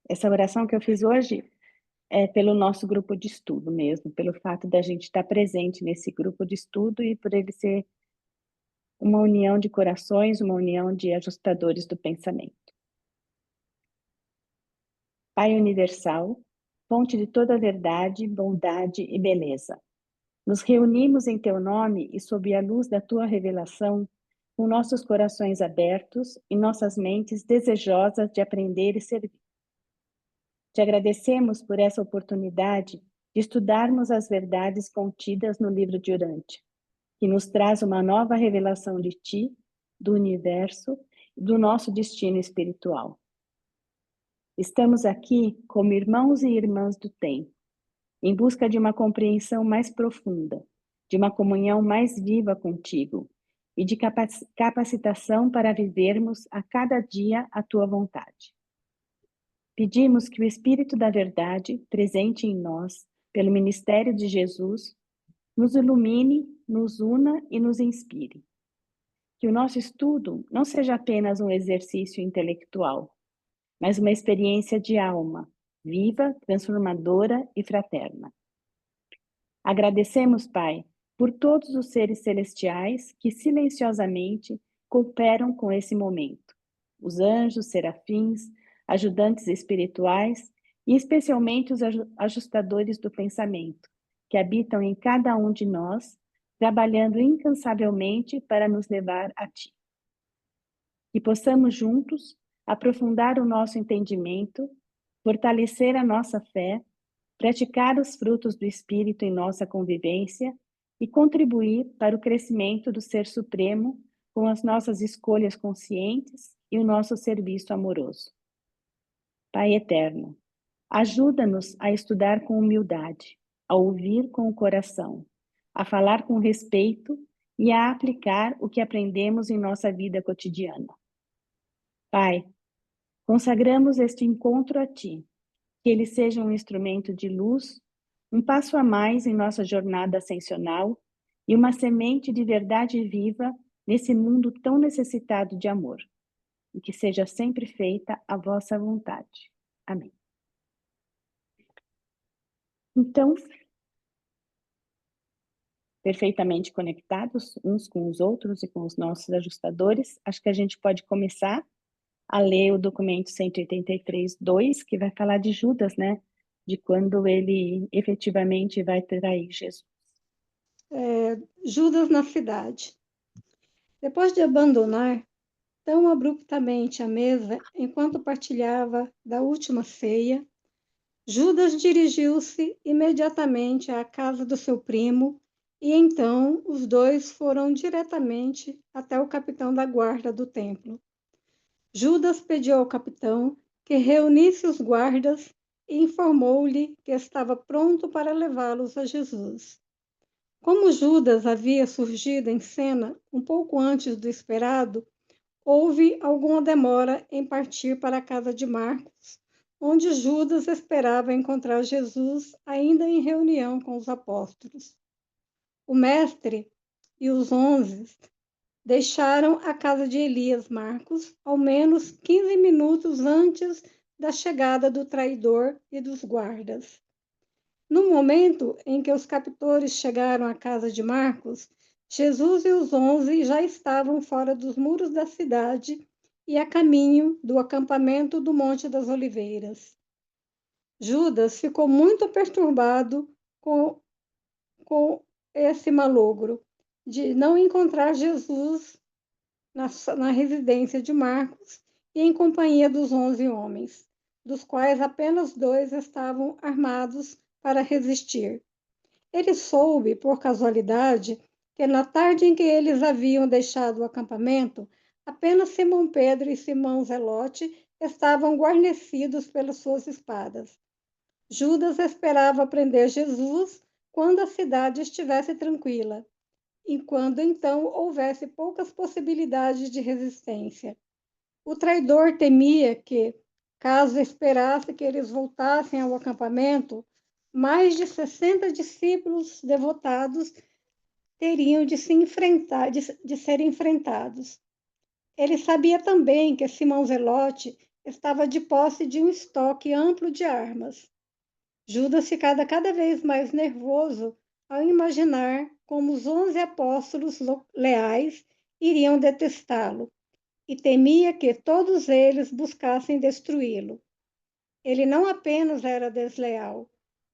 Essa oração que eu fiz hoje é pelo nosso grupo de estudo mesmo, pelo fato da gente estar presente nesse grupo de estudo e por ele ser uma união de corações, uma união de ajustadores do pensamento. Pai universal, fonte de toda verdade, bondade e beleza, nos reunimos em teu nome e sob a luz da tua revelação, com nossos corações abertos e nossas mentes desejosas de aprender e servir. Te agradecemos por essa oportunidade de estudarmos as verdades contidas no livro de Urântia, que nos traz uma nova revelação de ti, do universo e do nosso destino espiritual. Estamos aqui como irmãos e irmãs do tempo, em busca de uma compreensão mais profunda, de uma comunhão mais viva contigo e de capacitação para vivermos a cada dia a tua vontade. Pedimos que o Espírito da Verdade, presente em nós, pelo ministério de Jesus, nos ilumine, nos una e nos inspire. Que o nosso estudo não seja apenas um exercício intelectual, mas uma experiência de alma, viva, transformadora e fraterna. Agradecemos, Pai, por todos os seres celestiais que silenciosamente cooperam com esse momento. Os anjos, serafins, ajudantes espirituais e especialmente os ajustadores do pensamento, que habitam em cada um de nós, trabalhando incansavelmente para nos levar a Ti. Que possamos juntos aprofundar o nosso entendimento, fortalecer a nossa fé, praticar os frutos do Espírito em nossa convivência e contribuir para o crescimento do Ser Supremo com as nossas escolhas conscientes e o nosso serviço amoroso. Pai eterno, ajuda-nos a estudar com humildade, a ouvir com o coração, a falar com respeito e a aplicar o que aprendemos em nossa vida cotidiana. Pai, consagramos este encontro a Ti, que ele seja um instrumento de luz, um passo a mais em nossa jornada ascensional e uma semente de verdade viva nesse mundo tão necessitado de amor. E que seja sempre feita a vossa vontade. Amém. Então, perfeitamente conectados uns com os outros e com os nossos ajustadores, acho que a gente pode começar a ler o documento 183.2, que vai falar de Judas, né? De quando ele efetivamente vai trair Jesus. Judas na cidade. Depois de abandonar tão abruptamente a mesa enquanto partilhava da última ceia, Judas dirigiu-se imediatamente à casa do seu primo e então os dois foram diretamente até o capitão da guarda do templo. Judas pediu ao capitão que reunisse os guardas e informou-lhe que estava pronto para levá-los a Jesus. Como Judas havia surgido em cena um pouco antes do esperado, houve alguma demora em partir para a casa de Marcos, onde Judas esperava encontrar Jesus ainda em reunião com os apóstolos. O mestre e os 11 deixaram a casa de Elias Marcos ao menos 15 minutos antes da chegada do traidor e dos guardas. No momento em que os captores chegaram à casa de Marcos, Jesus e os 11 já estavam fora dos muros da cidade e a caminho do acampamento do Monte das Oliveiras. Judas ficou muito perturbado com esse malogro de não encontrar Jesus na residência de Marcos e em companhia dos 11 homens, dos quais apenas 2 estavam armados para resistir. Ele soube, por casualidade, que na tarde em que eles haviam deixado o acampamento, apenas Simão Pedro e Simão Zelote estavam guarnecidos pelas suas espadas. Judas esperava prender Jesus quando a cidade estivesse tranquila, e quando então houvesse poucas possibilidades de resistência. O traidor temia que, caso esperasse que eles voltassem ao acampamento, mais de 60 discípulos devotados teriam de serem enfrentados. Ele sabia também que Simão Zelote estava de posse de um estoque amplo de armas. Judas ficava cada vez mais nervoso ao imaginar como os 11 apóstolos leais iriam detestá-lo e temia que todos eles buscassem destruí-lo. Ele não apenas era desleal,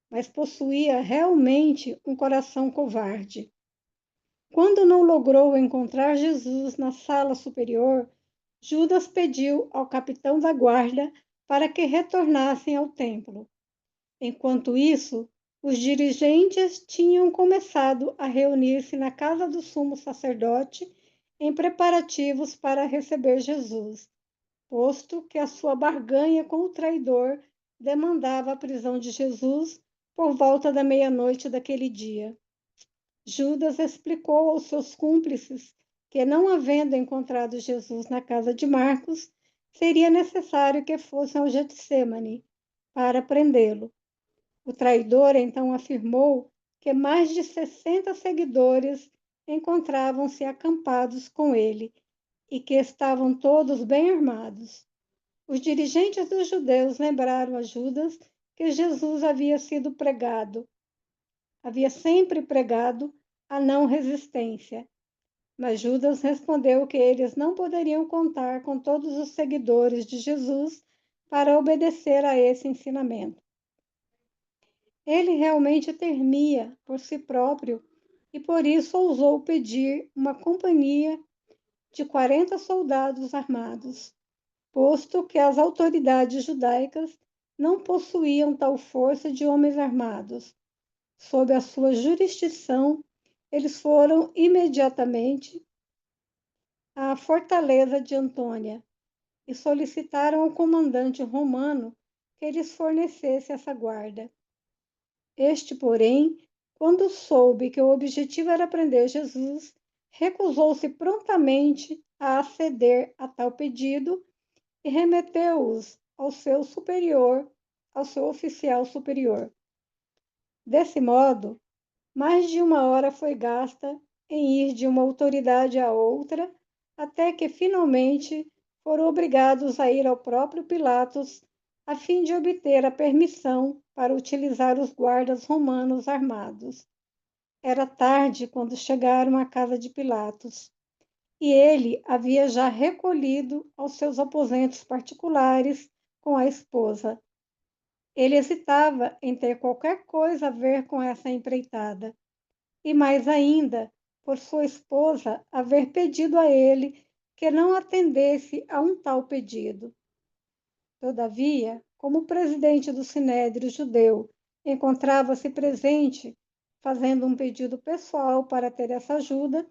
mas possuía realmente um coração covarde. Quando não logrou encontrar Jesus na sala superior, Judas pediu ao capitão da guarda para que retornassem ao templo. Enquanto isso, os dirigentes tinham começado a reunir-se na casa do sumo sacerdote em preparativos para receber Jesus, posto que a sua barganha com o traidor demandava a prisão de Jesus por volta da meia-noite daquele dia. Judas explicou aos seus cúmplices que, não havendo encontrado Jesus na casa de Marcos, seria necessário que fossem ao Getsêmani para prendê-lo. O traidor então afirmou que mais de 60 seguidores encontravam-se acampados com ele e que estavam todos bem armados. Os dirigentes dos judeus lembraram a Judas que Jesus havia sempre pregado a não resistência. Mas Judas respondeu que eles não poderiam contar com todos os seguidores de Jesus para obedecer a esse ensinamento. Ele realmente temia por si próprio e por isso ousou pedir uma companhia de 40 soldados armados, posto que as autoridades judaicas não possuíam tal força de homens armados. Sob a sua jurisdição, eles foram imediatamente à fortaleza de Antônia e solicitaram ao comandante romano que lhes fornecesse essa guarda. Este, porém, quando soube que o objetivo era prender Jesus, recusou-se prontamente a aceder a tal pedido e remeteu-os ao seu oficial superior. Desse modo, mais de uma hora foi gasta em ir de uma autoridade a outra, até que finalmente foram obrigados a ir ao próprio Pilatos, a fim de obter a permissão para utilizar os guardas romanos armados. Era tarde quando chegaram à casa de Pilatos, e ele havia já recolhido aos seus aposentos particulares com a esposa. Ele hesitava em ter qualquer coisa a ver com essa empreitada, e mais ainda, por sua esposa haver pedido a ele que não atendesse a um tal pedido. Todavia, como o presidente do Sinédrio judeu encontrava-se presente, fazendo um pedido pessoal para ter essa ajuda,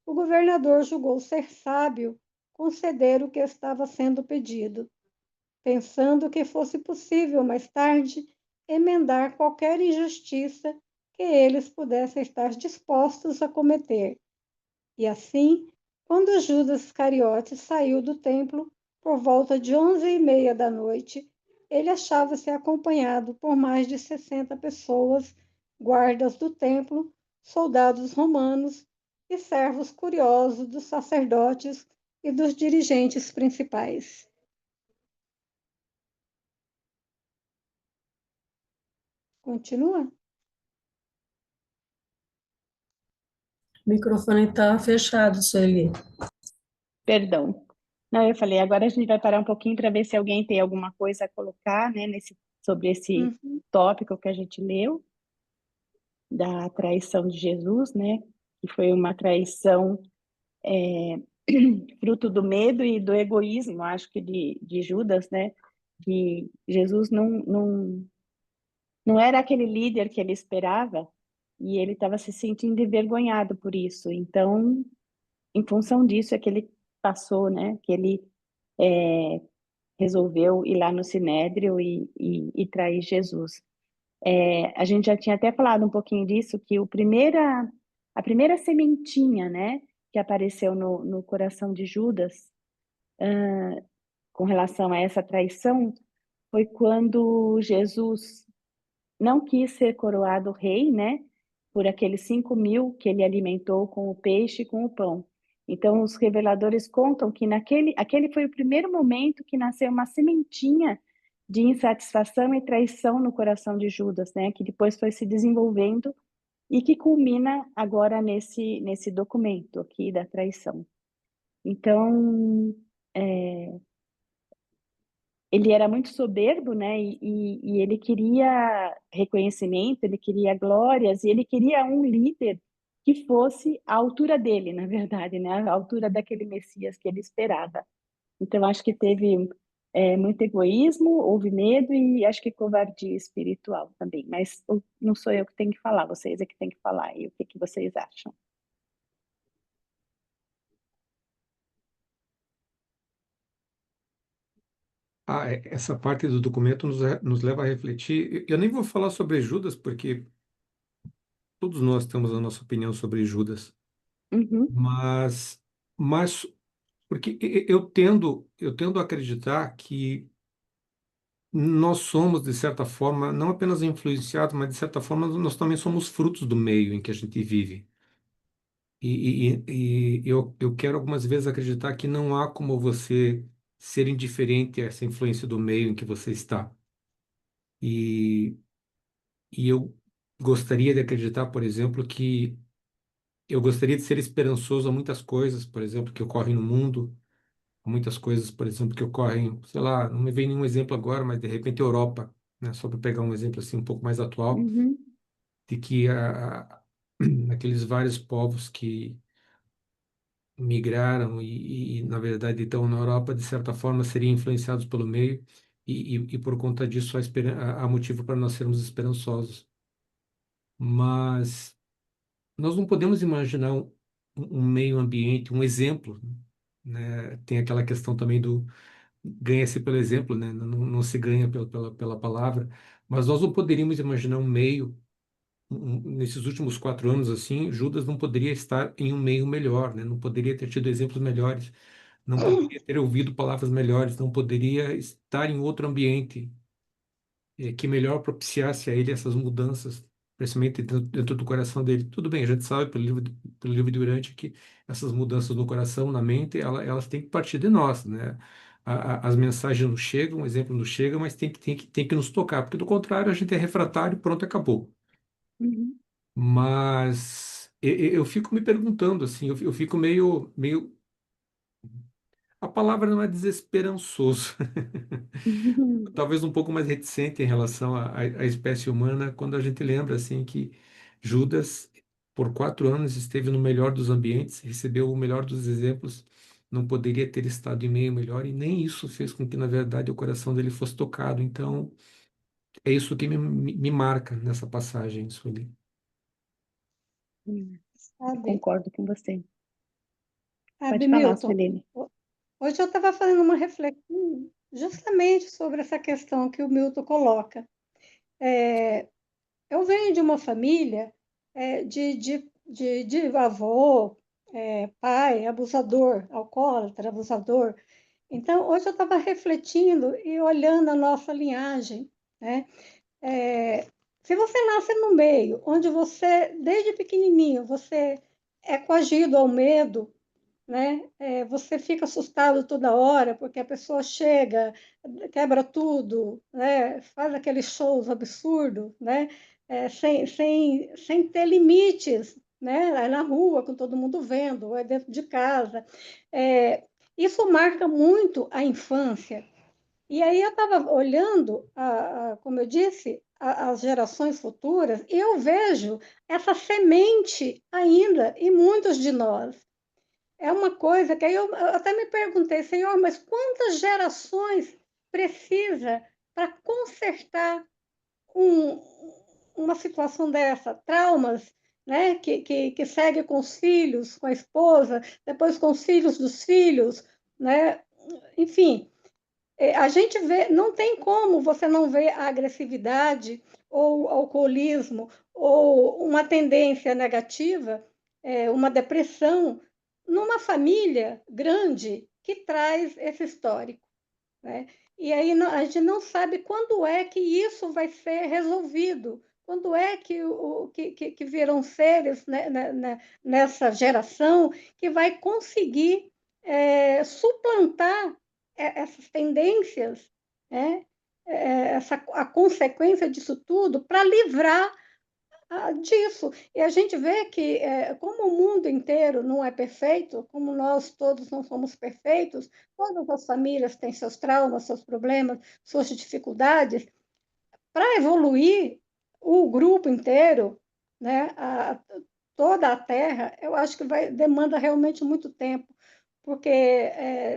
o governador julgou ser sábio conceder o que estava sendo pedido, pensando que fosse possível mais tarde emendar qualquer injustiça que eles pudessem estar dispostos a cometer. E assim, quando Judas Iscariote saiu do templo por volta de 11h30 da noite, ele achava-se acompanhado por mais de 60 pessoas, guardas do templo, soldados romanos e servos curiosos dos sacerdotes e dos dirigentes principais. Continua? O microfone está fechado, Sueli. Perdão. Não, eu falei, agora a gente vai parar um pouquinho para ver se alguém tem alguma coisa a colocar, né, sobre esse tópico que a gente leu, da traição de Jesus, né, que foi uma traição fruto do medo e do egoísmo, acho que de Judas, né, que Jesus não era aquele líder que ele esperava e ele estava se sentindo envergonhado por isso. Então, em função disso é que ele passou, né, que ele resolveu ir lá no Sinédrio e trair Jesus. A gente já tinha até falado um pouquinho disso, que a primeira sementinha, né, que apareceu no coração de Judas, com relação a essa traição, foi quando Jesus não quis ser coroado rei, né? Por aqueles 5.000 que ele alimentou com o peixe e com o pão. Então, os reveladores contam que aquele foi o primeiro momento que nasceu uma sementinha de insatisfação e traição no coração de Judas, né? Que depois foi se desenvolvendo e que culmina agora nesse documento aqui da traição. Então, ele era muito soberbo, né? E ele queria reconhecimento, ele queria glórias, e ele queria um líder que fosse à altura dele, na verdade, né? À altura daquele Messias que ele esperava. Então, acho que teve muito egoísmo, houve medo e acho que covardia espiritual também. Mas não sou eu que tenho que falar, vocês é que têm que falar. E o que que vocês acham? Essa parte do documento nos leva a refletir. Eu nem vou falar sobre Judas, porque todos nós temos a nossa opinião sobre Judas, Uhum, mas porque eu tendo a acreditar que nós somos, de certa forma, não apenas influenciados, mas de certa forma nós também somos frutos do meio em que a gente vive. Eu quero algumas vezes acreditar que não há como você ser indiferente a essa influência do meio em que você está. E, e eu gostaria de acreditar, por exemplo, que eu gostaria de ser esperançoso a muitas coisas, por exemplo, que ocorrem no mundo, muitas coisas, por exemplo, que ocorrem, sei lá, não me vem nenhum exemplo agora, mas de repente Europa, né, só para pegar um exemplo assim um pouco mais atual, uhum, de que aqueles vários povos que migraram na verdade, estão na Europa, de certa forma, seriam influenciados pelo meio e por conta disso há motivo para nós sermos esperançosos. Mas nós não podemos imaginar um meio ambiente, um exemplo, né? Tem aquela questão também do ganha-se pelo exemplo, né? Não se ganha pela palavra, mas nós não poderíamos imaginar um meio, nesses últimos 4 anos, assim, Judas não poderia estar em um meio melhor, né? Não poderia ter tido exemplos melhores, não poderia ter ouvido palavras melhores, não poderia estar em outro ambiente que melhor propiciasse a ele essas mudanças, principalmente dentro do coração dele. Tudo bem, a gente sabe pelo livro de Urântia que essas mudanças no coração, na mente, elas têm que partir de nós, né? As mensagens nos chegam, o exemplo nos chega, mas tem que nos tocar, porque do contrário a gente é refratário, pronto, acabou. uhum. Mas eu fico me perguntando, assim, eu fico meio. A palavra não é desesperançoso, talvez um pouco mais reticente em relação à espécie humana, quando a gente lembra assim que Judas, por 4 anos, esteve no melhor dos ambientes, recebeu o melhor dos exemplos, não poderia ter estado em meio melhor, e nem isso fez com que, na verdade, o coração dele fosse tocado. Então, é isso que me marca nessa passagem, Sueli. Eu sabe? concordo com você. Sabe, Pode falar, Milton, Suelene. hoje eu estava fazendo uma reflexão justamente sobre essa questão que o Milton coloca. Eu venho de uma família de avô, pai, abusador, alcoólatra, abusador. Então, hoje eu estava refletindo e olhando a nossa linhagem, né? É, Se você nasce no meio, onde você, desde pequenininho, você é coagido ao medo, né? Você fica assustado toda hora, porque a pessoa chega, quebra tudo, né? Faz aqueles shows absurdos, né? Sem ter limites, né? É na rua, com todo mundo vendo, é dentro de casa. É, Isso marca muito a infância. E aí eu estava olhando, como eu disse, as gerações futuras, e eu vejo essa semente ainda em muitos de nós. É uma coisa que aí eu até me perguntei, Senhor, mas quantas gerações precisa para consertar um- uma situação dessa? Traumas, né? Que segue com os filhos, com a esposa, depois com os filhos dos filhos, né? Enfim, a gente vê, não tem como você não ver a agressividade ou o alcoolismo ou uma tendência negativa, uma depressão numa família grande que traz esse histórico, né? E aí a gente não sabe quando é que isso vai ser resolvido, quando é que virão seres, né, nessa geração que vai conseguir suplantar essas tendências, né? A consequência disso tudo para livrar disso. E a gente vê que, como o mundo inteiro não é perfeito, como nós todos não somos perfeitos, todas as famílias têm seus traumas, seus problemas, suas dificuldades. Para evoluir o grupo inteiro, né, toda a Terra, eu acho que demanda realmente muito tempo, porque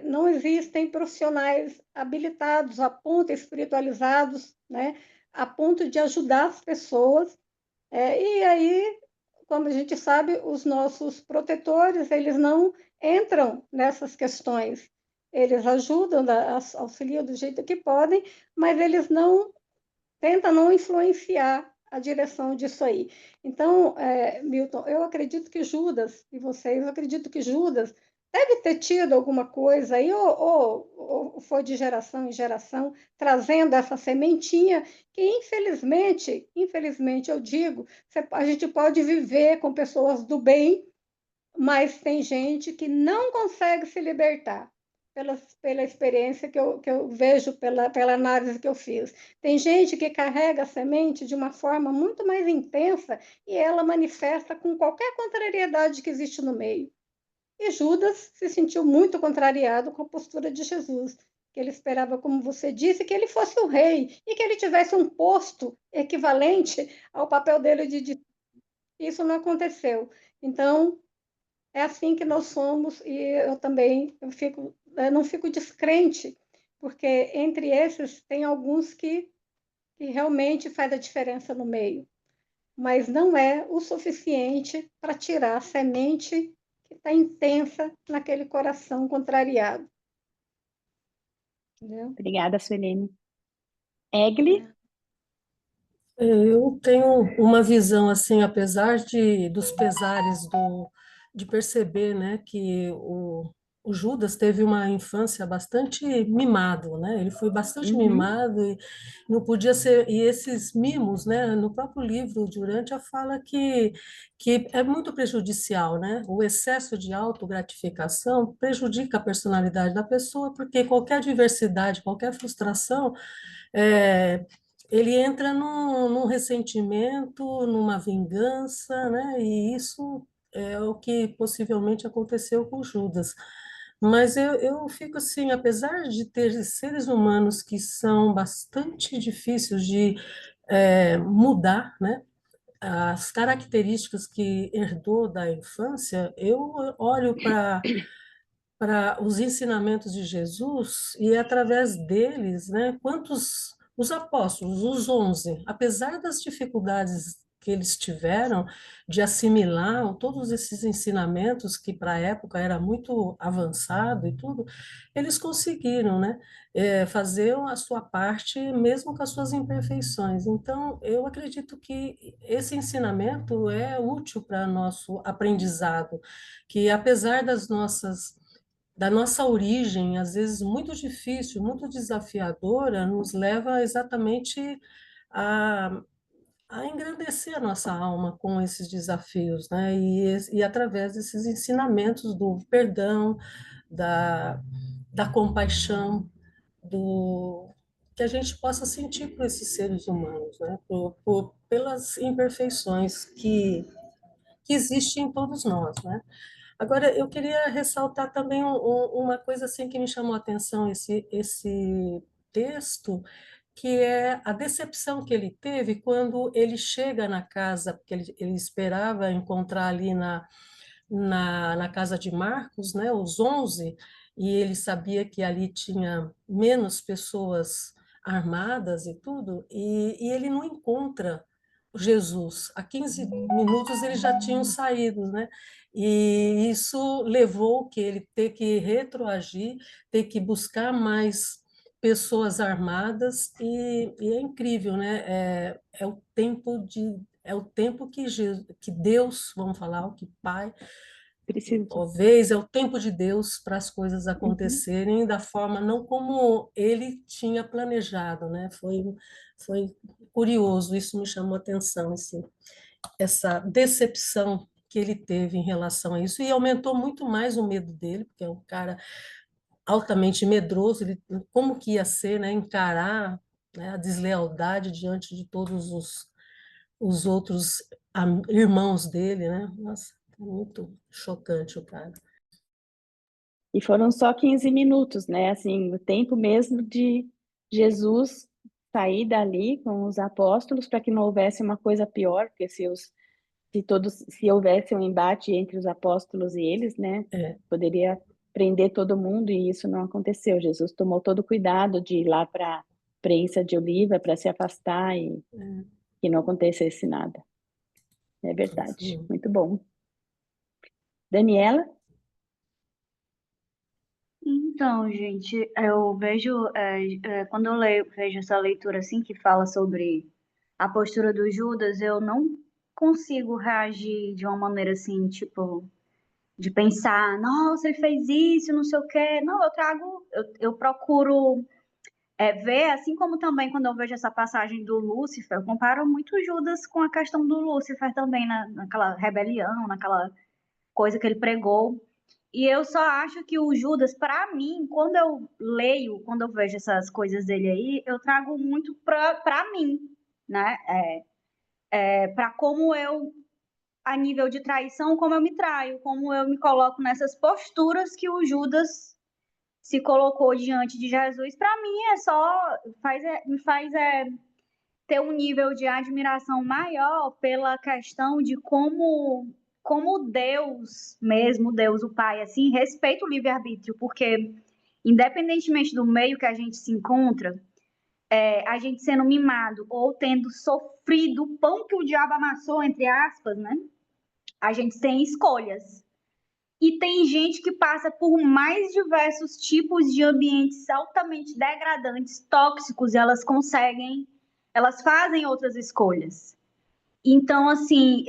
não existem profissionais habilitados, a ponto espiritualizados, né, a ponto de ajudar as pessoas e aí, como a gente sabe, os nossos protetores, eles não entram nessas questões. Eles ajudam, auxiliam do jeito que podem, mas eles não tentam não influenciar a direção disso aí. Então, Milton, eu acredito que Judas, e vocês, eu acredito que Judas deve ter tido alguma coisa aí, ou foi de geração em geração, trazendo essa sementinha que, infelizmente, eu digo, a gente pode viver com pessoas do bem, mas tem gente que não consegue se libertar pela experiência que eu vejo, pela análise que eu fiz. Tem gente que carrega a semente de uma forma muito mais intensa e ela manifesta com qualquer contrariedade que existe no meio. E Judas se sentiu muito contrariado com a postura de Jesus, que ele esperava, como você disse, que ele fosse o rei e que ele tivesse um posto equivalente ao papel dele de. Isso não aconteceu. Então, é assim que nós somos e eu também eu não fico descrente, porque entre esses tem alguns que realmente faz a diferença no meio, mas não é o suficiente para tirar a semente que está intensa naquele coração contrariado. Entendeu? Obrigada, Suelene. Egli? Eu tenho uma visão assim, apesar dos pesares de perceber, né, que o Judas teve uma infância bastante mimado, né? Ele foi bastante Uhum. mimado e não podia ser. E esses mimos, né? No próprio livro de Urântia fala que é muito prejudicial, né? O excesso de autogratificação prejudica a personalidade da pessoa, porque qualquer adversidade, qualquer frustração é, ele entra num ressentimento, numa vingança, né? E isso é o que possivelmente aconteceu com Judas. Mas eu fico assim, apesar de ter seres humanos que são bastante difíceis de mudar, né? As características que herdou da infância, eu olho para os ensinamentos de Jesus e através deles, né, quantos os apóstolos, os 11, apesar das dificuldades que eles tiveram de assimilar todos esses ensinamentos que para a época era muito avançado e tudo, eles conseguiram, né, fazer a sua parte mesmo com as suas imperfeições. Então, eu acredito que esse ensinamento é útil para nosso aprendizado, que apesar da nossa origem, às vezes muito difícil, muito desafiadora, nos leva exatamente a, a engrandecer a nossa alma com esses desafios, né? E através desses ensinamentos do perdão, da, da compaixão, do que a gente possa sentir por esses seres humanos, né? Pelas imperfeições que existem em todos nós, né? Agora, eu queria ressaltar também uma coisa assim que me chamou a atenção esse texto, que é a decepção que ele teve quando ele chega na casa, porque ele esperava encontrar ali na casa de Marcos, né, os 11, e ele sabia que ali tinha menos pessoas armadas e tudo, e ele não encontra Jesus. Há 15 minutos eles já tinham saído, né? E isso levou que ele ter que retroagir, ter que buscar mais pessoas armadas e é incrível, né? É o tempo que Deus, vamos falar, o que Pai Precisa. Talvez é o tempo de Deus para as coisas Uhum. acontecerem da forma não como ele tinha planejado, né? Foi curioso, isso me chamou a atenção, essa decepção que ele teve em relação a isso, e aumentou muito mais o medo dele, porque é um cara altamente medroso, ele, como que ia ser, né? Encarar, né, a deslealdade diante de todos os outros irmãos dele, né? Nossa, é muito chocante o cara. E foram só 15 minutos, né? Assim, o tempo mesmo de Jesus sair dali com os apóstolos para que não houvesse uma coisa pior, porque se houvesse um embate entre os apóstolos e eles, né? É, Poderia prender todo mundo e isso não aconteceu. Jesus tomou todo o cuidado de ir lá para a prensa de Oliva para se afastar e que não acontecesse nada. É verdade. assim, Muito bom. Daniela? Então, gente, eu vejo, quando eu vejo essa leitura assim que fala sobre a postura do Judas, eu não consigo reagir de uma maneira assim, tipo, de pensar, nossa, ele fez isso, não sei o quê. Não, eu procuro ver, assim como também quando eu vejo essa passagem do Lúcifer, eu comparo muito Judas com a questão do Lúcifer também, naquela rebelião, naquela coisa que ele pregou. E eu só acho que o Judas, para mim, quando eu leio, quando eu vejo essas coisas dele aí, eu trago muito para mim, né? Para como eu, a nível de traição, como eu me traio, como eu me coloco nessas posturas que o Judas se colocou diante de Jesus. Para mim, é só me faz ter um nível de admiração maior pela questão de como Deus mesmo, Deus o Pai, assim, respeita o livre-arbítrio, porque independentemente do meio que a gente se encontra, a gente sendo mimado ou tendo sofrido o pão que o diabo amassou, entre aspas, né? A gente tem escolhas. E tem gente que passa por mais diversos tipos de ambientes altamente degradantes, tóxicos, e elas fazem outras escolhas. Então, assim,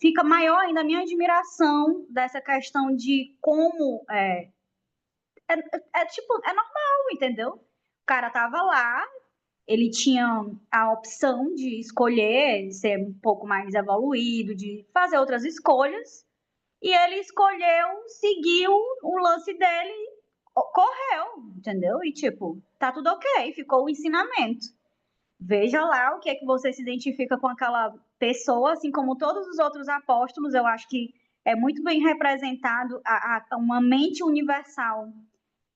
fica maior ainda a minha admiração dessa questão de como tipo, é normal, entendeu? O cara tava lá, ele tinha a opção de escolher ser um pouco mais evoluído, de fazer outras escolhas, e ele escolheu, seguiu o lance dele, correu, entendeu? E tipo, tá tudo ok, ficou o ensinamento. Veja lá o que é que você se identifica com aquela pessoa, assim como todos os outros apóstolos, eu acho que é muito bem representado uma mente universal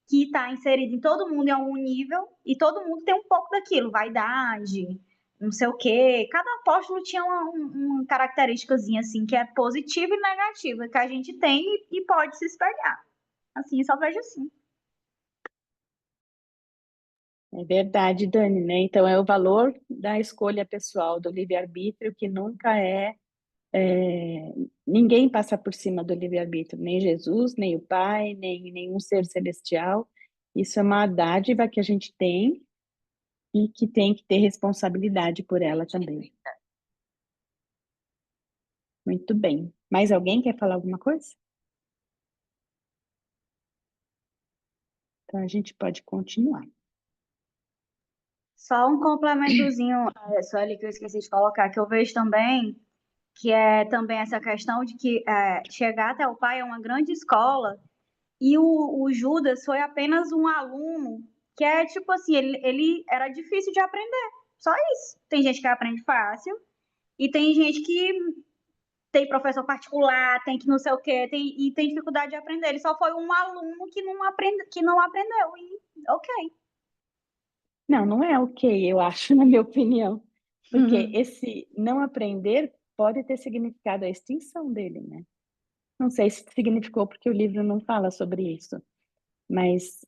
que está inserida em todo mundo em algum nível, e todo mundo tem um pouco daquilo, vaidade, não sei o quê. Cada apóstolo tinha uma característicazinha assim, que é positiva e negativa, que a gente tem e pode se espelhar. Assim, eu só vejo assim. É verdade, Dani, né? Então é o valor da escolha pessoal, do livre-arbítrio, que nunca ninguém passa por cima do livre-arbítrio, nem Jesus, nem o Pai, nem nenhum ser celestial. Isso é uma dádiva que a gente tem e que tem que ter responsabilidade por ela também. Muito bem. Mais alguém quer falar alguma coisa? Então a gente pode continuar. Só um complementozinho, Sueli, que eu esqueci de colocar, que eu vejo também, que é também essa questão de que chegar até o Pai é uma grande escola, e o Judas foi apenas um aluno que é tipo assim, ele era difícil de aprender. Só isso. Tem gente que aprende fácil e tem gente que tem professor particular, tem que não sei o quê, e tem dificuldade de aprender. Ele só foi um aluno que não aprendeu. E ok. Não, não é ok, eu acho, na minha opinião. Porque esse não aprender pode ter significado a extinção dele, né? Não sei se significou porque o livro não fala sobre isso, mas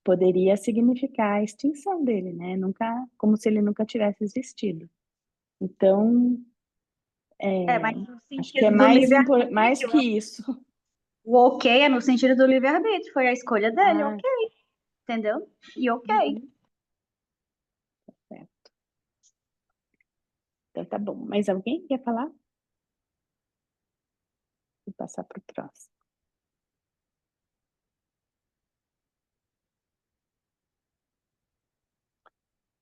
poderia significar a extinção dele, né? Nunca, como se ele nunca tivesse existido. Então, Mas no acho que é sentido do mais livre-arbítrio, que isso. o ok é no sentido do livre-arbítrio, foi a escolha dele, Ah, ok, entendeu? E ok. uhum, certo. Então tá bom. Mais alguém quer falar? Vou passar para o próximo.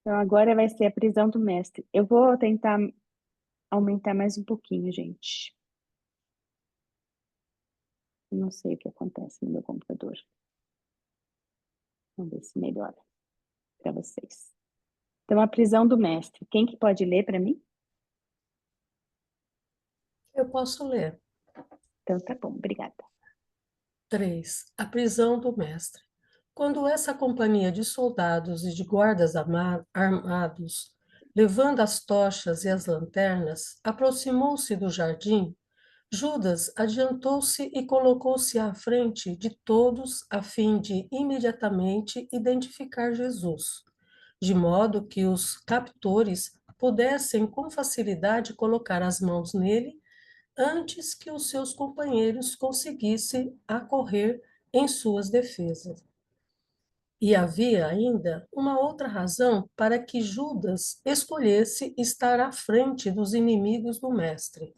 Então agora vai ser a prisão do mestre. Eu vou tentar aumentar mais um pouquinho, gente. Eu não sei o que acontece no meu computador. Vamos ver se melhora para vocês. Então, a prisão do mestre. Quem que pode ler para mim? Eu posso ler. Então, tá bom, obrigada. 3. A prisão do mestre. Quando essa companhia de soldados e de guardas armados, levando as tochas e as lanternas, aproximou-se do jardim, Judas adiantou-se e colocou-se à frente de todos a fim de imediatamente identificar Jesus, de modo que os captores pudessem com facilidade colocar as mãos nele antes que os seus companheiros conseguissem acorrer em suas defesas. E havia ainda uma outra razão para que Judas escolhesse estar à frente dos inimigos do Mestre.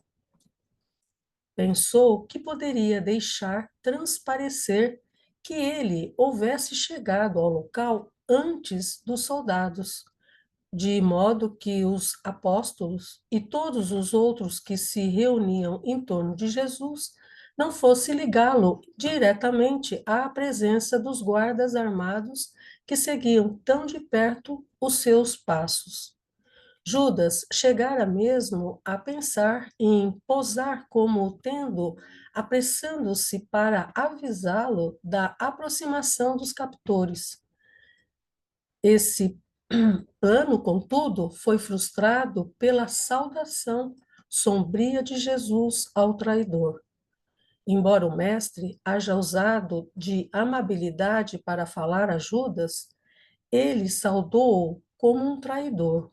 Pensou que poderia deixar transparecer que ele houvesse chegado ao local antes dos soldados, de modo que os apóstolos e todos os outros que se reuniam em torno de Jesus não fosse ligá-lo diretamente à presença dos guardas armados que seguiam tão de perto os seus passos. Judas chegara mesmo a pensar em posar como tendo, apressando-se para avisá-lo da aproximação dos captores. Esse plano, contudo, foi frustrado pela saudação sombria de Jesus ao traidor. Embora o mestre haja usado de amabilidade para falar a Judas, ele saudou-o como um traidor.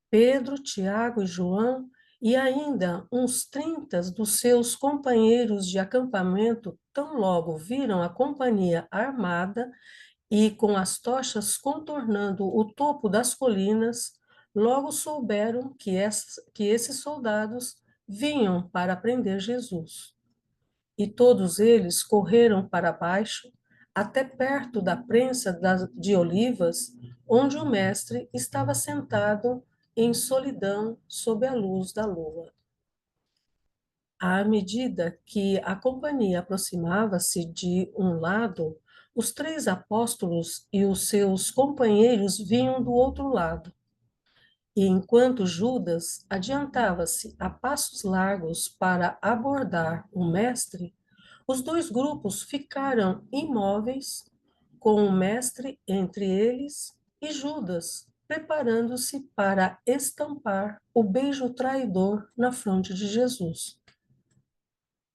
Pedro, Tiago e João, e ainda uns 30 dos seus companheiros de acampamento, tão logo viram a companhia armada e com as tochas contornando o topo das colinas, logo souberam que esses soldados vinham para prender Jesus. E todos eles correram para baixo, até perto da prensa de olivas, onde o mestre estava sentado em solidão sob a luz da lua. À medida que a companhia aproximava-se de um lado, os 3 apóstolos e os seus companheiros vinham do outro lado. E enquanto Judas adiantava-se a passos largos para abordar o mestre, os 2 grupos ficaram imóveis, com o mestre entre eles e Judas, preparando-se para estampar o beijo traidor na fronte de Jesus.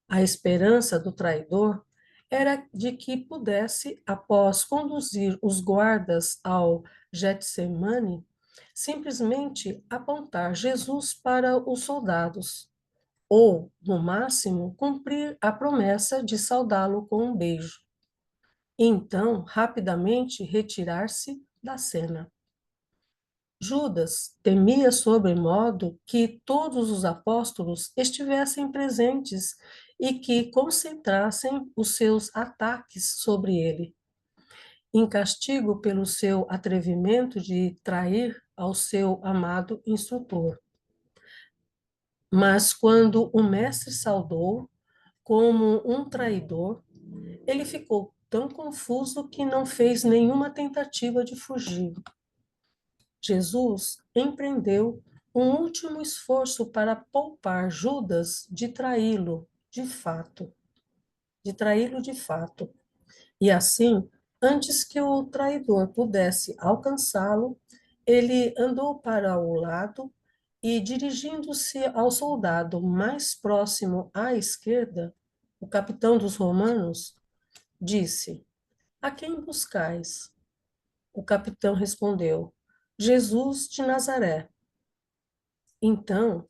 A esperança do traidor era de que pudesse, após conduzir os guardas ao Getsemane, simplesmente apontar Jesus para os soldados, ou, no máximo, cumprir a promessa de saudá-lo com um beijo. E então, rapidamente, retirar-se da cena. Judas temia sobremodo que todos os apóstolos estivessem presentes e que concentrassem os seus ataques sobre ele, em castigo pelo seu atrevimento de trair ao seu amado instrutor. Mas quando o mestre saudou como um traidor, ele ficou tão confuso que não fez nenhuma tentativa de fugir. Jesus empreendeu um último esforço para poupar Judas de traí-lo de fato, E assim, antes que o traidor pudesse alcançá-lo, ele andou para o lado e, dirigindo-se ao soldado mais próximo à esquerda, o capitão dos romanos, disse: "A quem buscais?" O capitão respondeu: "Jesus de Nazaré." Então,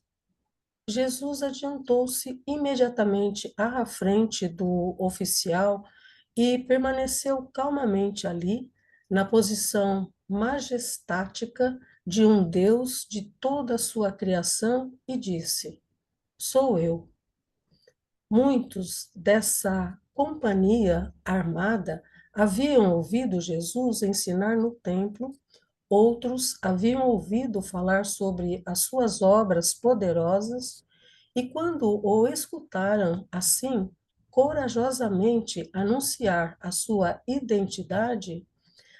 Jesus adiantou-se imediatamente à frente do oficial e permaneceu calmamente ali, na posição majestática de um Deus de toda a sua criação, e disse: "Sou eu." Muitos dessa companhia armada haviam ouvido Jesus ensinar no templo Outros haviam ouvido falar sobre as suas obras poderosas e, quando o escutaram assim, corajosamente anunciar a sua identidade,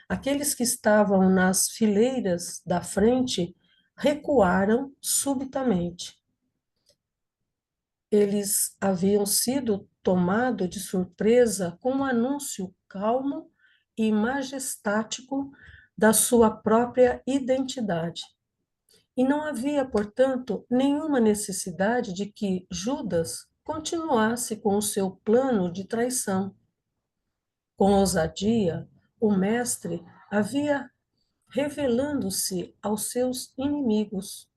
aqueles que estavam nas fileiras da frente recuaram subitamente. Eles haviam sido tomados de surpresa com um anúncio calmo e majestático da sua própria identidade. E não havia, portanto, nenhuma necessidade de que Judas continuasse com o seu plano de traição. Com ousadia, o mestre havia revelando-se aos seus inimigos,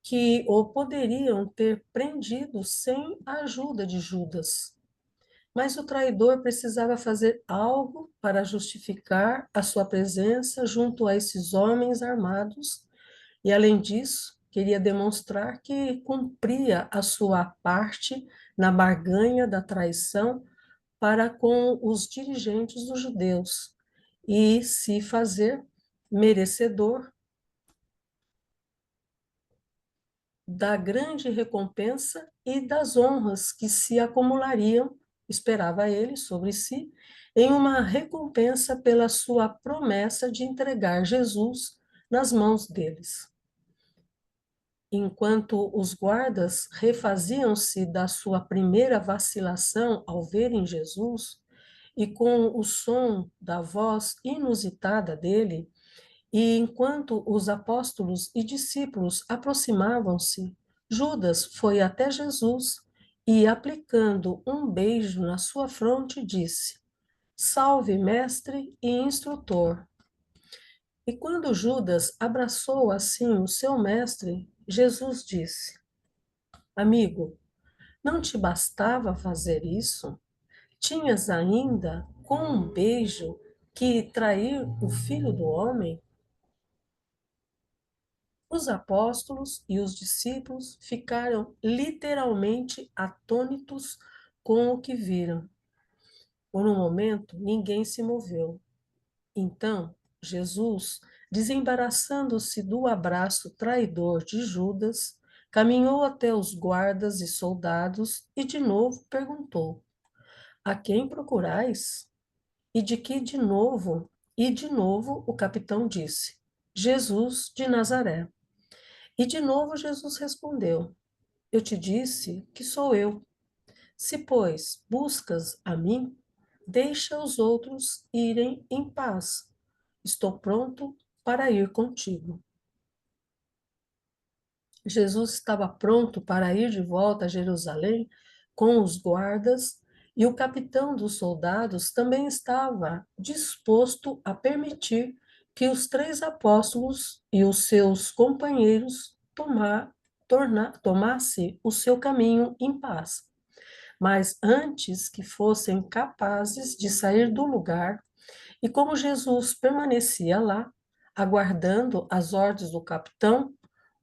que o poderiam ter prendido sem a ajuda de Judas. Mas o traidor precisava fazer algo para justificar a sua presença junto a esses homens armados, e, além disso, queria demonstrar que cumpria a sua parte na barganha da traição para com os dirigentes dos judeus e se fazer merecedor da grande recompensa e das honras que se acumulariam, esperava ele, sobre si, em uma recompensa pela sua promessa de entregar Jesus nas mãos deles. Enquanto os guardas refaziam-se da sua primeira vacilação ao verem Jesus, e com o som da voz inusitada dele, e enquanto os apóstolos e discípulos aproximavam-se, Judas foi até Jesus e, aplicando um beijo na sua fronte, disse: Salve, mestre e instrutor. E quando Judas abraçou assim o seu mestre, Jesus disse: Amigo, não te bastava fazer isso? Tinhas ainda, com um beijo, que trair o filho do homem? Os apóstolos e os discípulos ficaram literalmente atônitos com o que viram. Por um momento, ninguém se moveu. Então, Jesus, desembaraçando-se do abraço traidor de Judas, caminhou até os guardas e soldados e de novo perguntou: A quem procurais? E de que de novo? E de novo o capitão disse: Jesus de Nazaré. E de novo Jesus respondeu: Eu te disse que sou eu. Se, pois, buscas a mim, deixa os outros irem em paz. Estou pronto para ir contigo. Jesus estava pronto para ir de volta a Jerusalém com os guardas, e o capitão dos soldados também estava disposto a permitir que os 3 apóstolos e os seus companheiros tomassem o seu caminho em paz. Mas antes que fossem capazes de sair do lugar, e como Jesus permanecia lá, aguardando as ordens do capitão,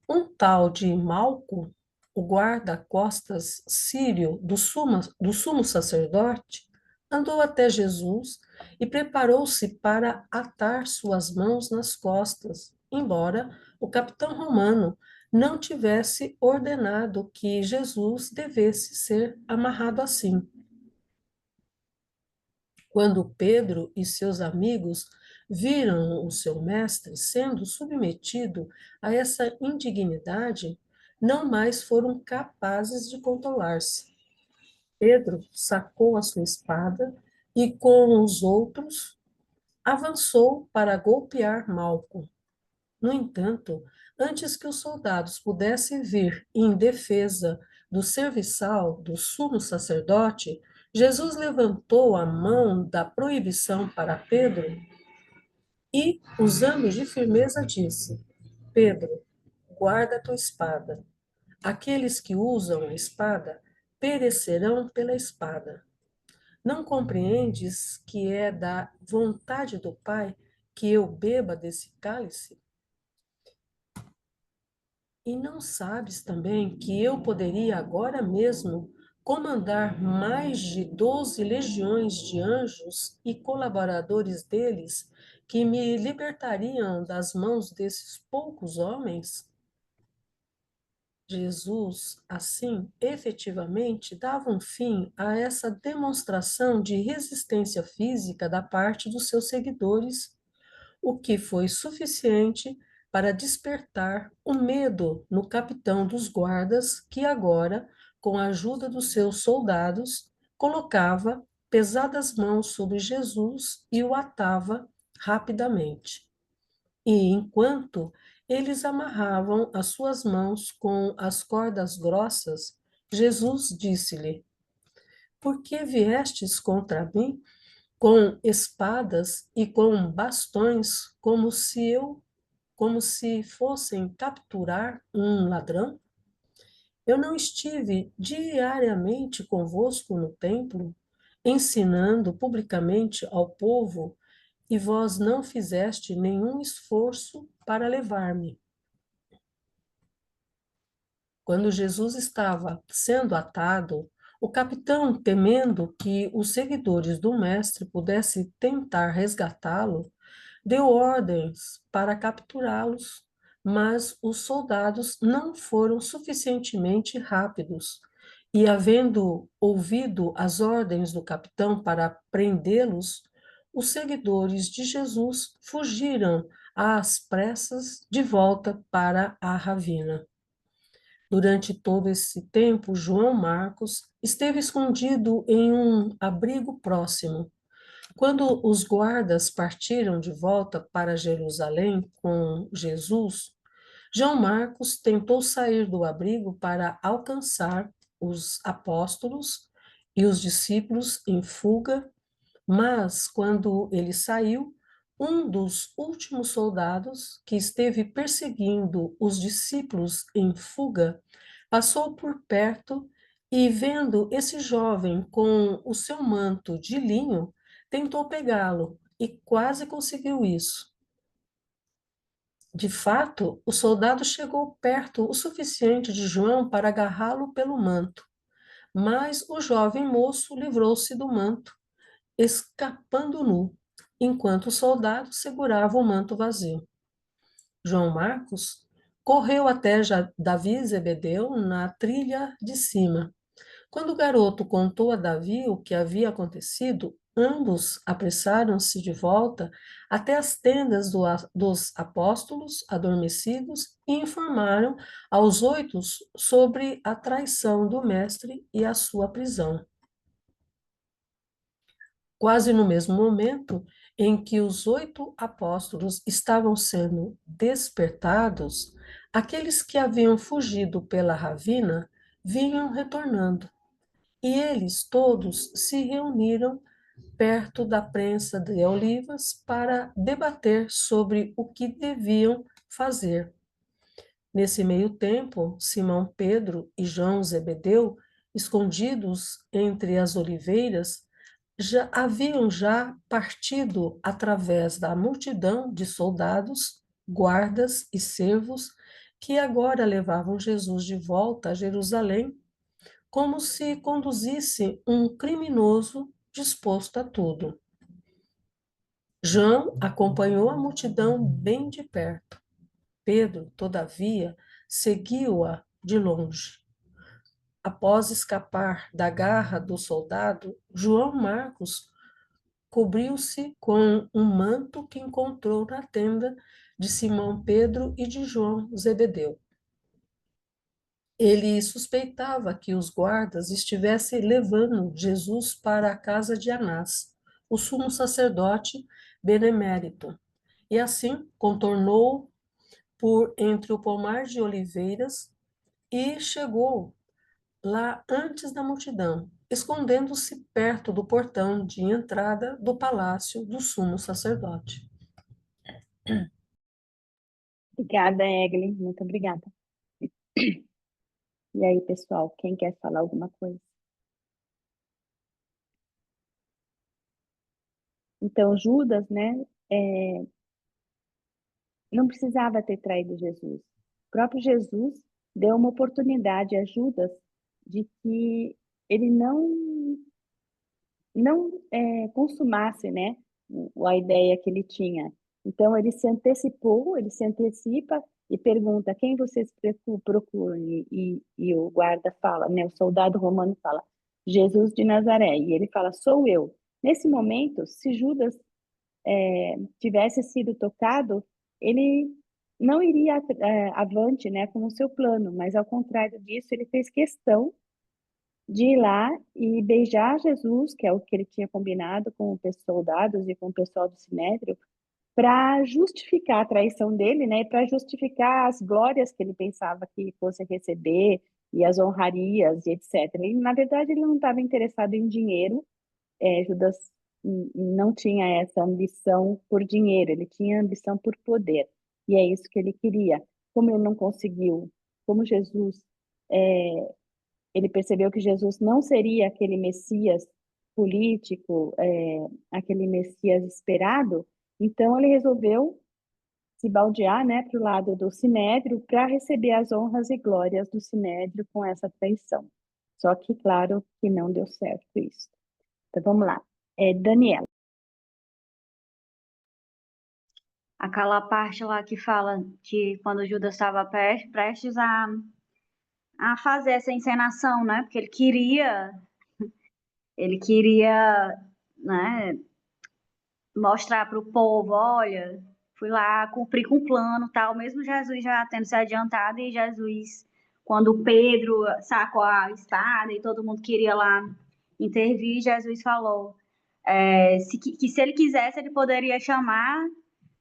um tal de Malco, o guarda-costas sírio do sumo sacerdote, andou até Jesus e preparou-se para atar suas mãos nas costas, embora o capitão romano não tivesse ordenado que Jesus devesse ser amarrado assim. Quando Pedro e seus amigos viram o seu mestre sendo submetido a essa indignidade, não mais foram capazes de controlar-se. Pedro sacou a sua espada e, com os outros, avançou para golpear Malco. No entanto, antes que os soldados pudessem vir em defesa do serviçal do sumo sacerdote, Jesus levantou a mão da proibição para Pedro e, usando de firmeza, disse: Pedro, guarda a tua espada. Aqueles que usam a espada perecerão pela espada. Não compreendes que é da vontade do Pai que eu beba desse cálice? E não sabes também que eu poderia agora mesmo comandar mais de 12 legiões de anjos e colaboradores deles que me libertariam das mãos desses poucos homens? Jesus, assim, efetivamente dava um fim a essa demonstração de resistência física da parte dos seus seguidores, o que foi suficiente para despertar o medo no capitão dos guardas, que agora, com a ajuda dos seus soldados, colocava pesadas mãos sobre Jesus e o atava rapidamente. E enquanto eles amarravam as suas mãos com as cordas grossas, Jesus disse-lhe: Por que viestes contra mim com espadas e com bastões, como se fossem capturar um ladrão? Eu não estive diariamente convosco no templo, ensinando publicamente ao povo, e vós não fizeste nenhum esforço para levar-me. Quando Jesus estava sendo atado, o capitão, temendo que os seguidores do mestre pudessem tentar resgatá-lo, deu ordens para capturá-los, mas os soldados não foram suficientemente rápidos. E, havendo ouvido as ordens do capitão para prendê-los, os seguidores de Jesus fugiram às pressas de volta para a ravina. Durante todo esse tempo, João Marcos esteve escondido em um abrigo próximo. Quando os guardas partiram de volta para Jerusalém com Jesus, João Marcos tentou sair do abrigo para alcançar os apóstolos e os discípulos em fuga, mas quando ele saiu, um dos últimos soldados que esteve perseguindo os discípulos em fuga passou por perto e, vendo esse jovem com o seu manto de linho, tentou pegá-lo e quase conseguiu isso. De fato, o soldado chegou perto o suficiente de João para agarrá-lo pelo manto, mas o jovem moço livrou-se do manto, escapando nu, enquanto o soldado segurava o manto vazio. João Marcos correu até Davi e Zebedeu na trilha de cima. Quando o garoto contou a Davi o que havia acontecido, ambos apressaram-se de volta até as tendas dos apóstolos adormecidos e informaram aos 8 sobre a traição do mestre e a sua prisão. Quase no mesmo momento em que os 8 apóstolos estavam sendo despertados, aqueles que haviam fugido pela ravina vinham retornando. E eles todos se reuniram perto da prensa de Olivas para debater sobre o que deviam fazer. Nesse meio tempo, Simão Pedro e João Zebedeu, escondidos entre as oliveiras, haviam partido através da multidão de soldados, guardas e servos que agora levavam Jesus de volta a Jerusalém, como se conduzisse um criminoso disposto a tudo. João acompanhou a multidão bem de perto. Pedro, todavia, seguiu-a de longe. Após escapar da garra do soldado, João Marcos cobriu-se com um manto que encontrou na tenda de Simão Pedro e de João Zebedeu. Ele suspeitava que os guardas estivessem levando Jesus para a casa de Anás, o sumo sacerdote benemérito, e assim contornou por entre o pomar de oliveiras e chegou lá antes da multidão, escondendo-se perto do portão de entrada do palácio do sumo sacerdote. Obrigada, Eglin. Muito obrigada. E aí, pessoal, quem quer falar alguma coisa? Então, Judas, né, não precisava ter traído Jesus. O próprio Jesus deu uma oportunidade a Judas de que ele não consumasse, né, a ideia que ele tinha Então, ele se antecipou, ele se antecipa e pergunta quem vocês procuram. E o guarda fala, né, o soldado romano fala, Jesus de Nazaré. E ele fala, sou eu. Nesse momento, se Judas tivesse sido tocado, ele não iria avante, né, com o seu plano, mas ao contrário disso, ele fez questão de ir lá e beijar Jesus, que é o que ele tinha combinado com os soldados e com o pessoal do Sinédrio, para justificar a traição dele, né, para justificar as glórias que ele pensava que fosse receber e as honrarias e etc. E, na verdade, ele não estava interessado em dinheiro. Judas não tinha essa ambição por dinheiro, ele tinha ambição por poder. E é isso que ele queria. Como ele não conseguiu, como Jesus, ele percebeu que Jesus não seria aquele Messias político, aquele Messias esperado, então ele resolveu se baldear, né, para o lado do Sinédrio para receber as honras e glórias do Sinédrio com essa traição. Só que, claro, que não deu certo isso. Então, vamos lá. Daniela. Aquela parte lá que fala que quando Judas estava prestes a fazer essa encenação, né? Porque ele queria, né, mostrar para o povo, olha, fui lá cumprir com o plano, tal, mesmo Jesus já tendo se adiantado e Jesus, quando Pedro sacou a espada e todo mundo queria lá intervir, Jesus falou que se ele quisesse, ele poderia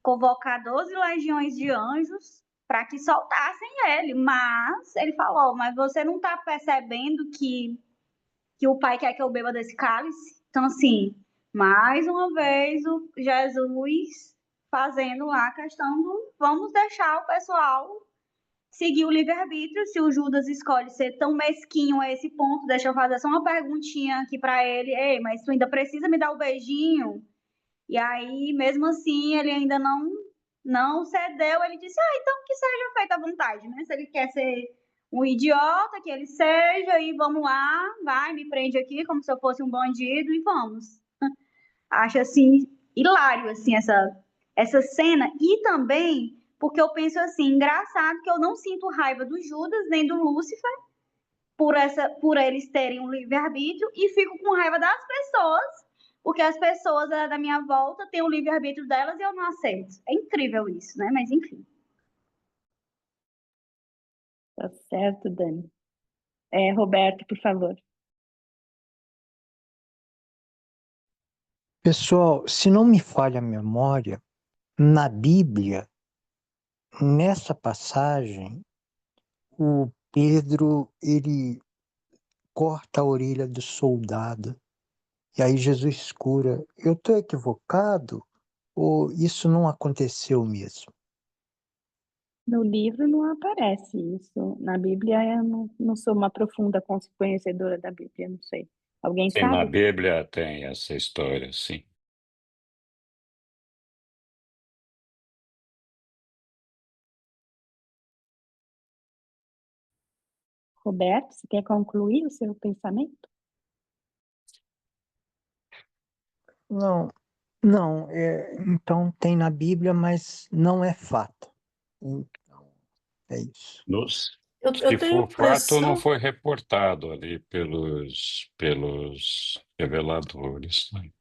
convocar 12 legiões de anjos para que soltassem ele, mas ele falou, mas você não está percebendo que o pai quer que eu beba desse cálice? Então, assim, mais uma vez o Jesus fazendo lá a questão do vamos deixar o pessoal seguir o livre-arbítrio. Se o Judas escolhe ser tão mesquinho a esse ponto, deixa eu fazer só uma perguntinha aqui para ele. Ei, mas tu ainda precisa me dar o beijinho? E aí, mesmo assim, ele ainda não cedeu. Ele disse, então que seja feita à vontade, né? Se ele quer ser um idiota, que ele seja, e vamos lá, vai, me prende aqui como se eu fosse um bandido e vamos. Acho, assim, hilário, assim, essa cena. E também porque eu penso assim, engraçado que eu não sinto raiva do Judas nem do Lúcifer por eles terem um livre-arbítrio e fico com raiva das pessoas, porque as pessoas da minha volta têm o livre-arbítrio delas e eu não aceito. É incrível isso, né? Mas enfim. Tá certo, Dani. Roberto, por favor. Pessoal, se não me falha a memória, na Bíblia, nessa passagem, o Pedro, ele corta a orelha do soldado, e aí Jesus cura. Eu estou equivocado ou isso não aconteceu mesmo? No livro não aparece isso. Na Bíblia, eu não sou uma profunda conhecedora da Bíblia, não sei. Alguém Sim, na sabe? Bíblia tem essa história, sim. Roberto, você quer concluir o seu pensamento? Não, não, então tem na Bíblia, mas não é fato. Então, é isso. Se Eu tenho for fato, não impressão, foi reportado ali pelos reveladores, né?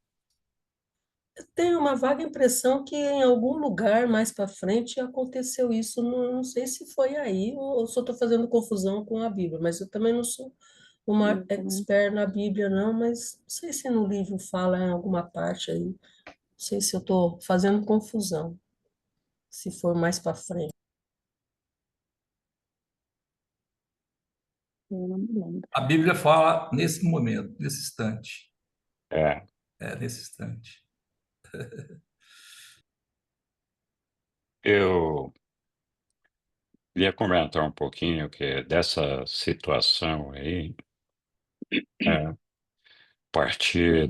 eu tenho uma vaga impressão que em algum lugar mais para frente aconteceu isso. Não, não sei se foi aí ou só estou fazendo confusão com a Bíblia, mas eu também não sou uma Eu também. expert na Bíblia, não, mas não sei se no livro fala em alguma parte aí. Não sei se eu estou fazendo confusão, se for mais para frente. Eu não me lembro. A Bíblia fala nesse momento, nesse instante. É, Nesse instante. eu queria comentar um pouquinho que dessa situação aí, a partir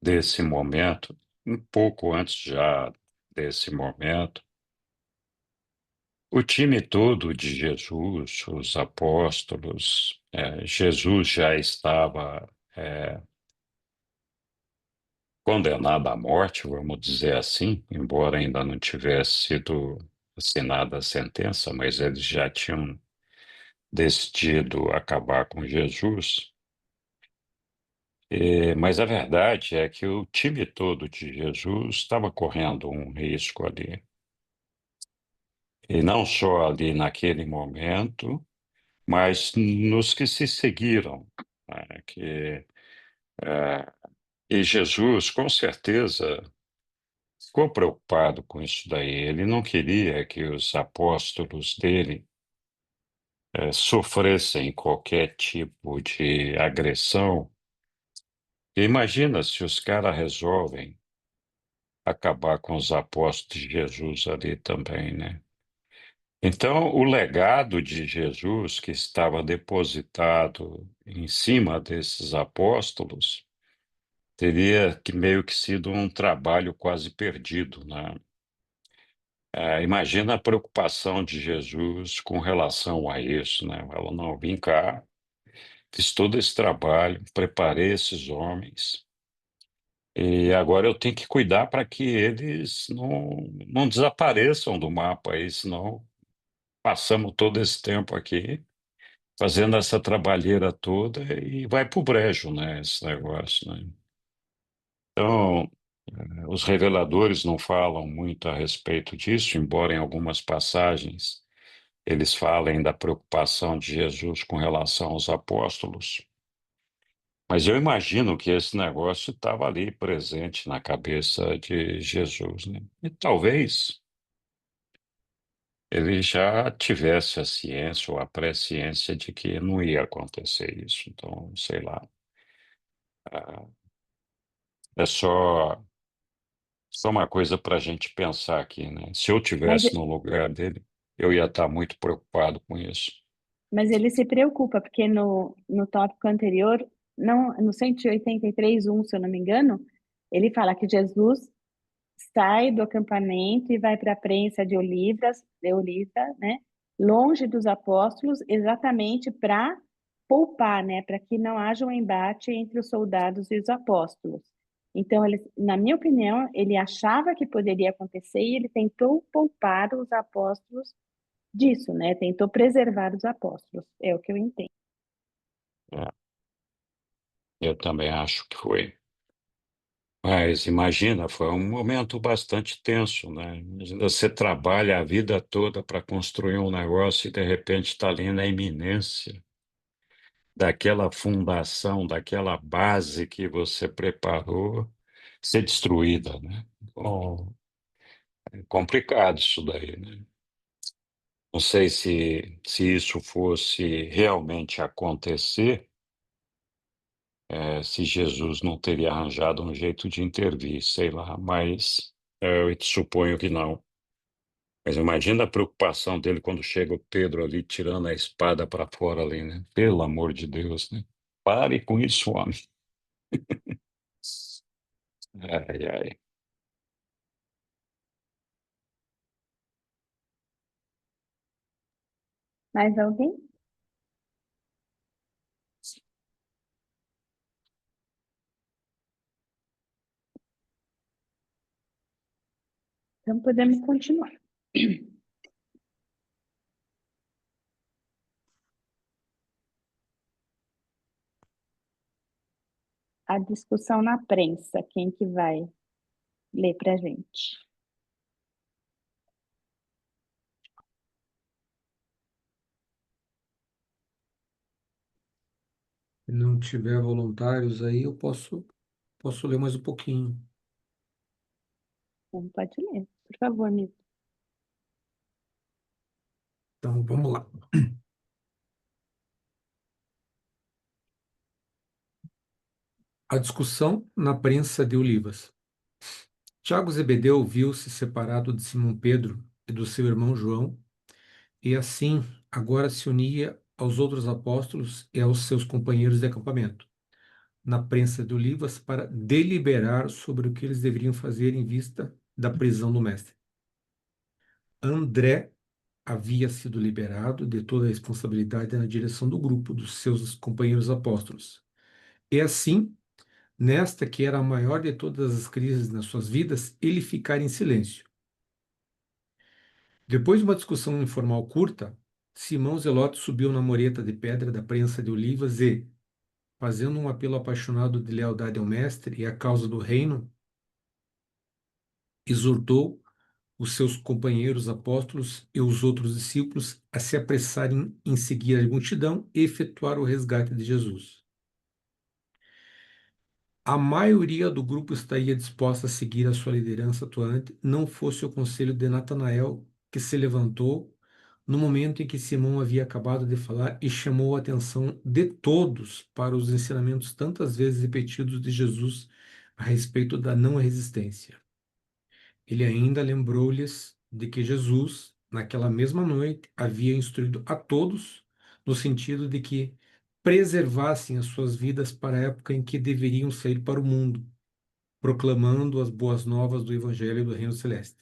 desse momento, um pouco antes já desse momento, o time todo de Jesus, os apóstolos, Jesus já estava condenado à morte, vamos dizer assim, embora ainda não tivesse sido assinada a sentença, mas eles já tinham decidido acabar com Jesus. Mas a verdade é que o time todo de Jesus estava correndo um risco ali. E não só ali naquele momento, mas nos que se seguiram, né? Eh, e Jesus, com certeza, ficou preocupado com isso daí. Ele não queria que os apóstolos dele sofressem qualquer tipo de agressão. Imagina se os caras resolvem acabar com os apóstolos de Jesus ali também, né? Então, o legado de Jesus que estava depositado em cima desses apóstolos teria que meio que sido um trabalho quase perdido, né? Imagina a preocupação de Jesus com relação a isso, né? Ela não, vim cá, fiz todo esse trabalho, preparei esses homens, e agora eu tenho que cuidar para que eles não desapareçam do mapa aí, senão passamos todo esse tempo aqui fazendo essa trabalheira toda e vai para o brejo, né, esse negócio, né? Então, os reveladores não falam muito a respeito disso, embora em algumas passagens eles falem da preocupação de Jesus com relação aos apóstolos. Mas eu imagino que esse negócio estava ali presente na cabeça de Jesus, né? E talvez ele já tivesse a ciência ou a presciência de que não ia acontecer isso. Então, sei lá. ah, É só uma coisa para a gente pensar aqui, né? Se eu Mas, tivesse no lugar dele, eu ia estar muito preocupado com isso. mas ele se preocupa, porque no tópico anterior, não, no 183:1, se eu não me engano, ele fala que Jesus sai do acampamento e vai para a prensa de Oliva, né? Longe dos apóstolos, exatamente para poupar, né? Para que não haja um embate entre os soldados e os apóstolos. Então, ele, na minha opinião, ele achava que poderia acontecer e ele tentou poupar os apóstolos disso, né? Tentou preservar os apóstolos. É o que eu entendo. É, eu também acho que foi. Mas imagina, foi um momento bastante tenso, né? Imagina, você trabalha a vida toda para construir um negócio e de repente está ali na iminência daquela fundação, daquela base que você preparou ser destruída, né? Bom, é complicado isso daí, né? Não sei se isso fosse realmente acontecer, se Jesus não teria arranjado um jeito de intervir, sei lá, mas eu suponho que não. Mas imagina a preocupação dele quando chega o Pedro ali tirando a espada para fora ali, né? Pelo amor de Deus, né? Pare com isso, homem. Ai, ai. Mais alguém? Então podemos continuar. A discussão na prensa, quem que vai ler para a gente? Se não tiver voluntários aí, eu posso ler mais um pouquinho. Então, pode ler, por favor, amigo. Então, vamos lá. A discussão na prensa de Olivas. Tiago Zebedeu viu-se separado de Simão Pedro e do seu irmão João, e assim agora se unia aos outros apóstolos e aos seus companheiros de acampamento, na prensa de Olivas, para deliberar sobre o que eles deveriam fazer em vista da prisão do mestre. André havia sido liberado de toda a responsabilidade na direção do grupo dos seus companheiros apóstolos. E assim, nesta que era a maior de todas as crises nas suas vidas, ele ficar em silêncio. Depois de uma discussão informal curta, Simão Zelote subiu na mureta de pedra da prensa de Olivas e, fazendo um apelo apaixonado de lealdade ao mestre e à causa do reino, exortou os seus companheiros apóstolos e os outros discípulos a se apressarem em seguir a multidão e efetuar o resgate de Jesus. A maioria do grupo estaria disposta a seguir a sua liderança atuante, não fosse o conselho de Natanael, que se levantou no momento em que Simão havia acabado de falar e chamou a atenção de todos para os ensinamentos tantas vezes repetidos de Jesus a respeito da não resistência. Ele ainda lembrou-lhes de que Jesus, naquela mesma noite, havia instruído a todos no sentido de que preservassem as suas vidas para a época em que deveriam sair para o mundo, proclamando as boas novas do Evangelho do Reino Celeste.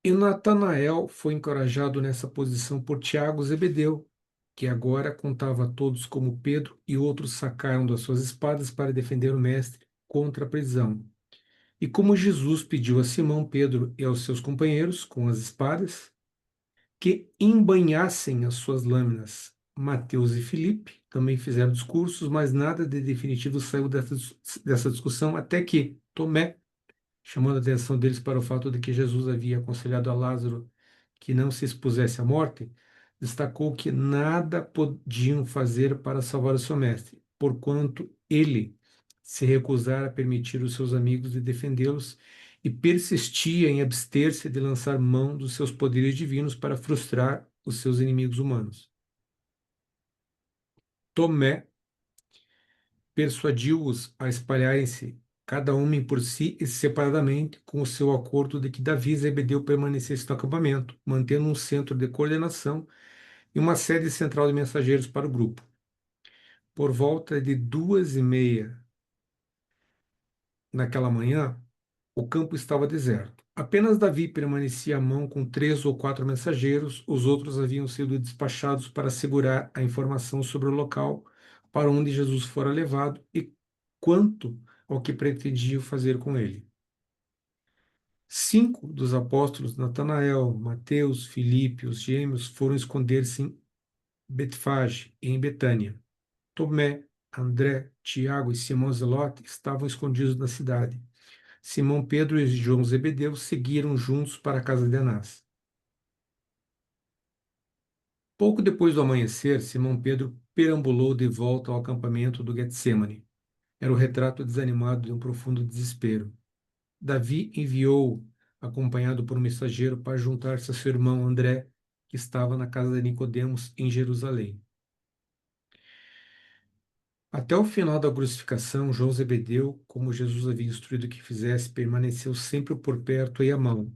E Natanael foi encorajado nessa posição por Tiago Zebedeu, que agora contava a todos como Pedro e outros sacaram das suas espadas para defender o mestre contra a prisão. E como Jesus pediu a Simão Pedro e aos seus companheiros, com as espadas, que embainhassem as suas lâminas, Mateus e Filipe também fizeram discursos, mas nada de definitivo saiu dessa discussão até que Tomé, chamando a atenção deles para o fato de que Jesus havia aconselhado a Lázaro que não se expusesse à morte, destacou que nada podiam fazer para salvar o seu mestre, porquanto ele se recusara a permitir os seus amigos de defendê-los e persistia em abster-se de lançar mão dos seus poderes divinos para frustrar os seus inimigos humanos. Tomé persuadiu-os a espalharem-se, cada homem por si e separadamente, com o seu acordo de que Davi e Zebedeu permanecessem no acampamento, mantendo um centro de coordenação e uma sede central de mensageiros para o grupo. Por volta de 2:30 naquela manhã, o campo estava deserto. Apenas Davi permanecia à mão com 3 ou 4 mensageiros, os outros haviam sido despachados para segurar a informação sobre o local para onde Jesus fora levado e quanto ao que pretendiam fazer com ele. 5 dos apóstolos, Natanael, Mateus, Filipe, os gêmeos, foram esconder-se em Betfage e em Betânia. Tomé, André, Tiago e Simão Zelote estavam escondidos na cidade. Simão Pedro e João Zebedeu seguiram juntos para a casa de Anás. Pouco depois do amanhecer, Simão Pedro perambulou de volta ao acampamento do Getsêmani. Era o retrato desanimado de um profundo desespero. Davi enviou, acompanhado por um mensageiro, para juntar-se a seu irmão André, que estava na casa de Nicodemos, em Jerusalém. Até o final da crucificação, João Zebedeu, como Jesus havia instruído que fizesse, permaneceu sempre por perto e à mão.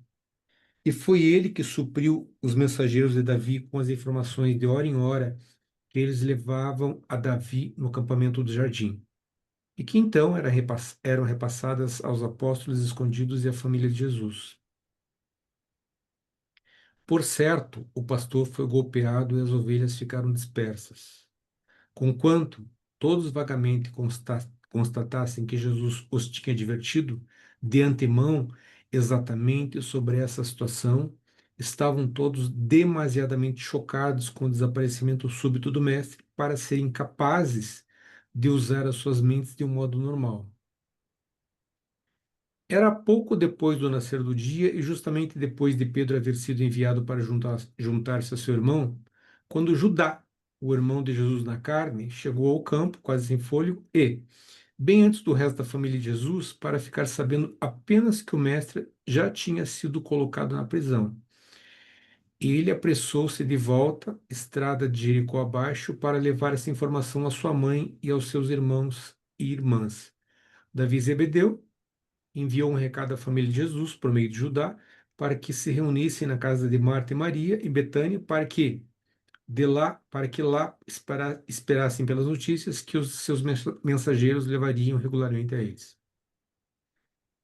E foi ele que supriu os mensageiros de Davi com as informações de hora em hora que eles levavam a Davi no acampamento do jardim, e que então eram repassadas aos apóstolos escondidos e à família de Jesus. Por certo, o pastor foi golpeado e as ovelhas ficaram dispersas. Conquanto todos vagamente constatassem que Jesus os tinha advertido de antemão exatamente sobre essa situação, estavam todos demasiadamente chocados com o desaparecimento súbito do mestre para serem capazes de usar as suas mentes de um modo normal. Era pouco depois do nascer do dia e justamente depois de Pedro haver sido enviado para juntar-se a seu irmão, quando Judá, o irmão de Jesus na carne, chegou ao campo, quase sem fôlego, e, bem antes do resto da família de Jesus, para ficar sabendo apenas que o mestre já tinha sido colocado na prisão. E ele apressou-se de volta, estrada de Jericó abaixo, para levar essa informação à sua mãe e aos seus irmãos e irmãs. Davi Zebedeu enviou um recado à família de Jesus, por meio de Judá, para que se reunissem na casa de Marta e Maria, em Betânia, para que lá esperassem pelas notícias que os seus mensageiros levariam regularmente a eles.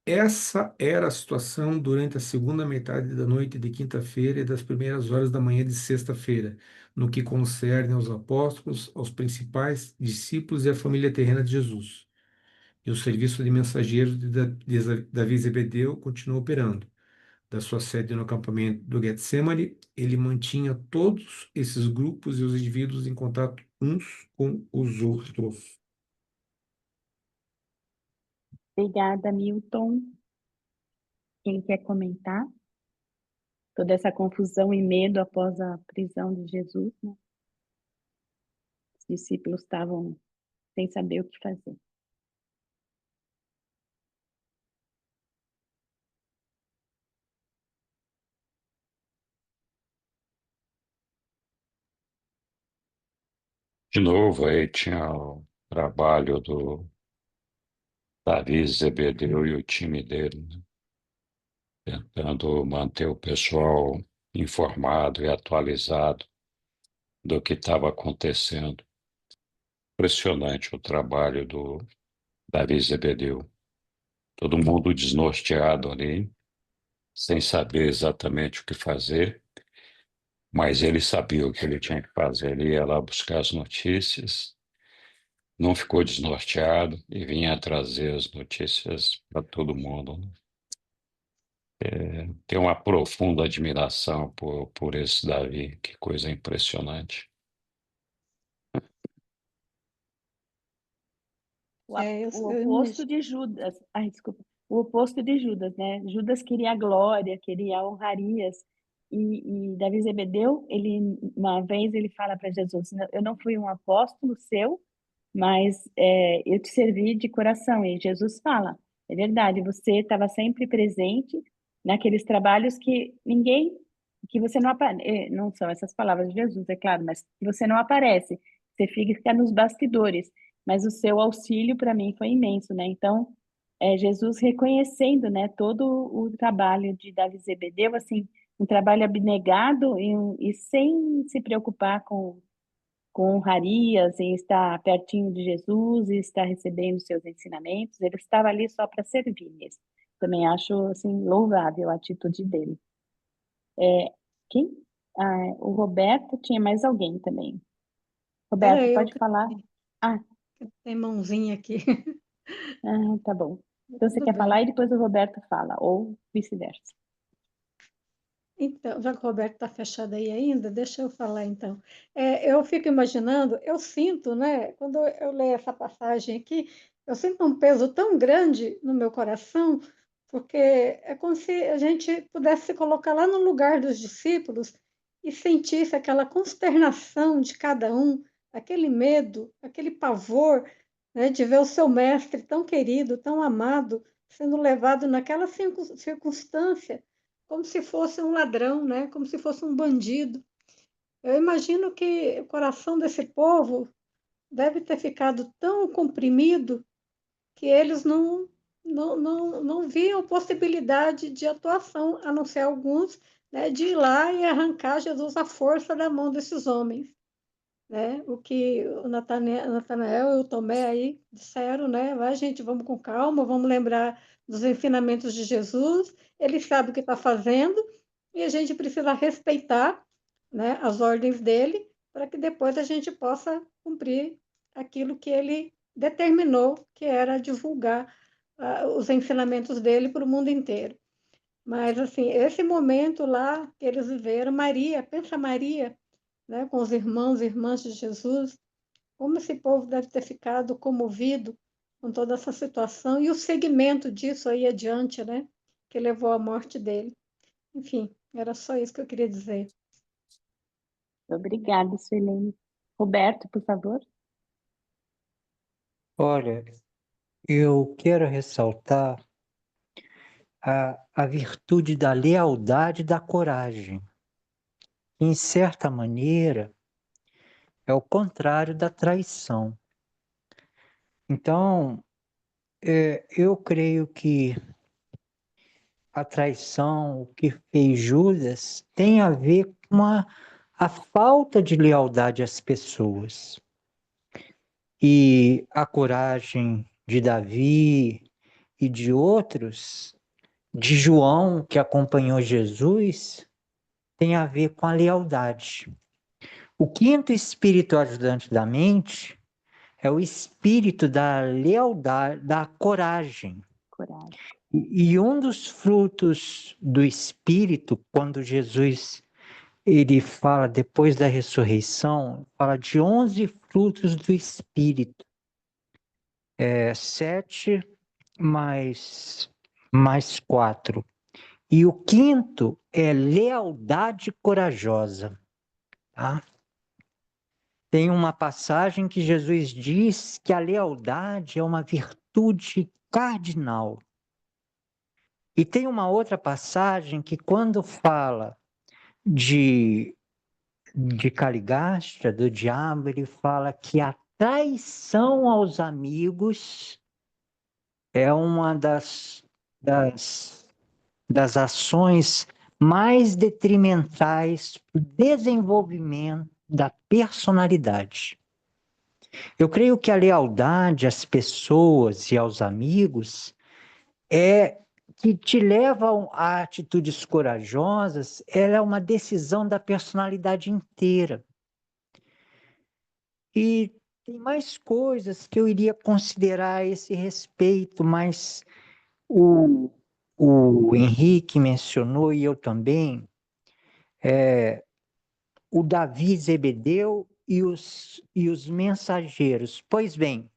Essa era a situação durante a segunda metade da noite de quinta-feira e das primeiras horas da manhã de sexta-feira, no que concerne aos apóstolos, aos principais discípulos e à família terrena de Jesus. E o serviço de mensageiros de Davi Zebedeu continuou operando. Da sua sede no acampamento do Getsemane, ele mantinha todos esses grupos e os indivíduos em contato uns com os outros. Obrigada, Milton. Quem quer comentar? Toda essa confusão e medo após a prisão de Jesus, né? Os discípulos estavam sem saber o que fazer. De novo, aí tinha o trabalho do Davi Zebedeu e o time dele, né? Tentando manter o pessoal informado e atualizado do que estava acontecendo. Impressionante o trabalho do Davi Zebedeu. Todo mundo desnorteado ali, sem saber exatamente o que fazer, mas ele sabia o que ele tinha que fazer. Ele ia lá buscar as notícias, não ficou desnorteado e vinha trazer as notícias para todo mundo, né? Tenho uma profunda admiração por esse Davi, que coisa impressionante. O eu oposto imagino. de Judas. Ai, desculpa. O oposto de Judas, né? Judas queria glória, queria honrarias. E Davi Zebedeu, uma vez ele fala para Jesus: Eu não fui um apóstolo seu, mas eu te servi de coração. E Jesus fala: É verdade, você estava sempre presente naqueles trabalhos que ninguém, que você não aparece. Não são essas palavras de Jesus, é claro, mas que você não aparece. Você fica nos bastidores, mas o seu auxílio para mim foi imenso, né? Então, Jesus reconhecendo, né, todo o trabalho de Davi Zebedeu, assim, um trabalho abnegado e sem se preocupar com honrarias, em estar pertinho de Jesus e estar recebendo seus ensinamentos. Ele estava ali só para servir mesmo. Também acho, assim, louvável a atitude dele. Quem? O Roberto, tinha mais alguém também. Era Roberto, eu pode que falar. Ah, tenho mãozinha aqui. tá bom. Então você Tudo quer falar bem. e depois o Roberto fala, ou vice-versa. Então, já que o Roberto está fechado aí ainda, deixa eu falar então. Eu fico imaginando, eu sinto, né, quando eu leio essa passagem aqui, eu sinto um peso tão grande no meu coração, porque é como se a gente pudesse se colocar lá no lugar dos discípulos e sentisse aquela consternação de cada um, aquele medo, aquele pavor, né, de ver o seu mestre tão querido, tão amado, sendo levado naquela circunstância como se fosse um ladrão, né? Como se fosse um bandido. Eu imagino que o coração desse povo deve ter ficado tão comprimido que eles não viam possibilidade de atuação, a não ser alguns, né, de ir lá e arrancar Jesus à força da mão desses homens. Né? O que o Natanael e o Tomé aí disseram, né? Vai, gente, vamos com calma, vamos lembrar dos ensinamentos de Jesus, ele sabe o que está fazendo e a gente precisa respeitar, né, as ordens dele para que depois a gente possa cumprir aquilo que ele determinou, que era divulgar os ensinamentos dele para o mundo inteiro. Mas, assim, esse momento lá que eles viveram, Maria, pensa Maria, né, com os irmãos e irmãs de Jesus, como esse povo deve ter ficado comovido com toda essa situação e o segmento disso aí adiante, né, que levou à morte dele. Enfim, era só isso que eu queria dizer. Obrigada, Suelene. Roberto, por favor. Olha, eu quero ressaltar a virtude da lealdade e da coragem. Em certa maneira, é o contrário da traição. Então, eu creio que a traição, o que fez Judas, tem a ver com a falta de lealdade às pessoas. E a coragem de Davi e de outros, de João, que acompanhou Jesus, tem a ver com a lealdade. O quinto espírito ajudante da mente é o espírito da lealdade, da coragem. Coragem. E um dos frutos do espírito, quando Jesus ele fala depois da ressurreição, fala de 11 frutos do espírito. 7 mais 4. E o quinto é lealdade corajosa. Tá? Tem uma passagem que Jesus diz que a lealdade é uma virtude cardinal. E tem uma outra passagem que, quando fala de Caligastra, do diabo, ele fala que a traição aos amigos é uma das ações mais detrimentais para o desenvolvimento da personalidade. Eu creio que a lealdade às pessoas e aos amigos é que te levam a atitudes corajosas, ela é uma decisão da personalidade inteira. E tem mais coisas que eu iria considerar a esse respeito, mas o Henrique mencionou, e eu também, o Davi Zebedeu e os mensageiros. Pois bem,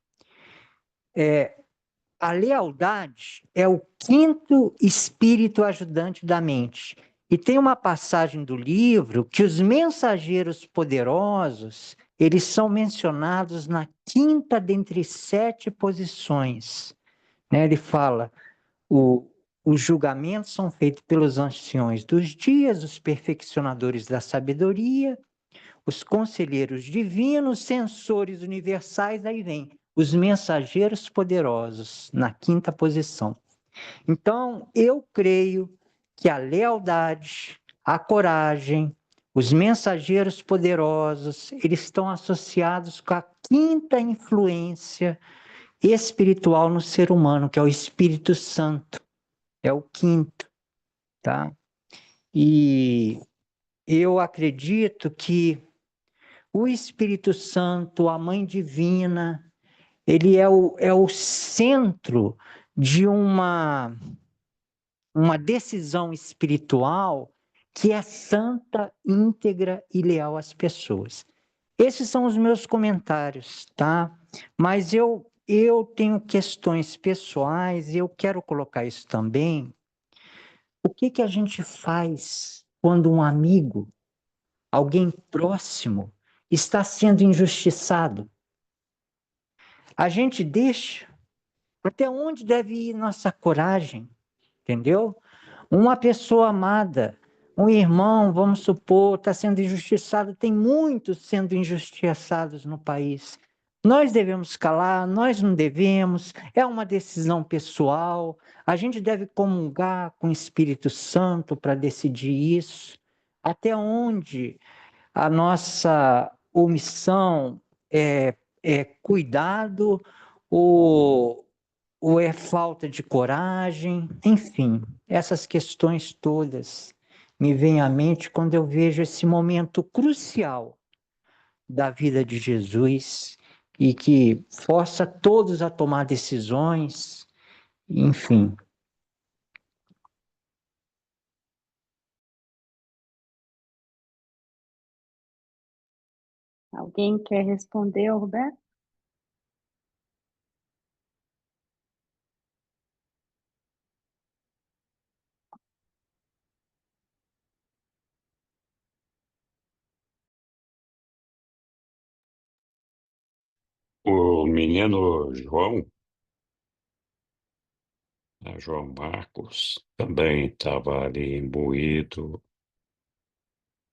a lealdade é o quinto espírito ajudante da mente. E tem uma passagem do livro que os mensageiros poderosos, eles são mencionados na quinta dentre 7 posições. Né? Ele fala, os julgamentos são feitos pelos anciões dos dias, os perfeccionadores da sabedoria, os conselheiros divinos, censores universais, aí vem os mensageiros poderosos, na quinta posição. Então, eu creio que a lealdade, a coragem, os mensageiros poderosos, eles estão associados com a quinta influência espiritual no ser humano, que é o Espírito Santo. É o quinto, tá? E eu acredito que o Espírito Santo, a Mãe Divina, ele é o centro de uma decisão espiritual que é santa, íntegra e leal às pessoas. Esses são os meus comentários, tá? Mas eu tenho questões pessoais e eu quero colocar isso também. O que a gente faz quando um amigo, alguém próximo, está sendo injustiçado? A gente deixa? Até onde deve ir nossa coragem? Entendeu? Uma pessoa amada, um irmão, vamos supor, está sendo injustiçado, tem muitos sendo injustiçados no país. Nós devemos calar, nós não devemos, é uma decisão pessoal, a gente deve comungar com o Espírito Santo para decidir isso. Até onde a nossa omissão é cuidado ou é falta de coragem? Enfim, essas questões todas me vêm à mente quando eu vejo esse momento crucial da vida de Jesus e que força todos a tomar decisões, enfim. Alguém quer responder, Roberto? O menino João, né, João Marcos, também estava ali imbuído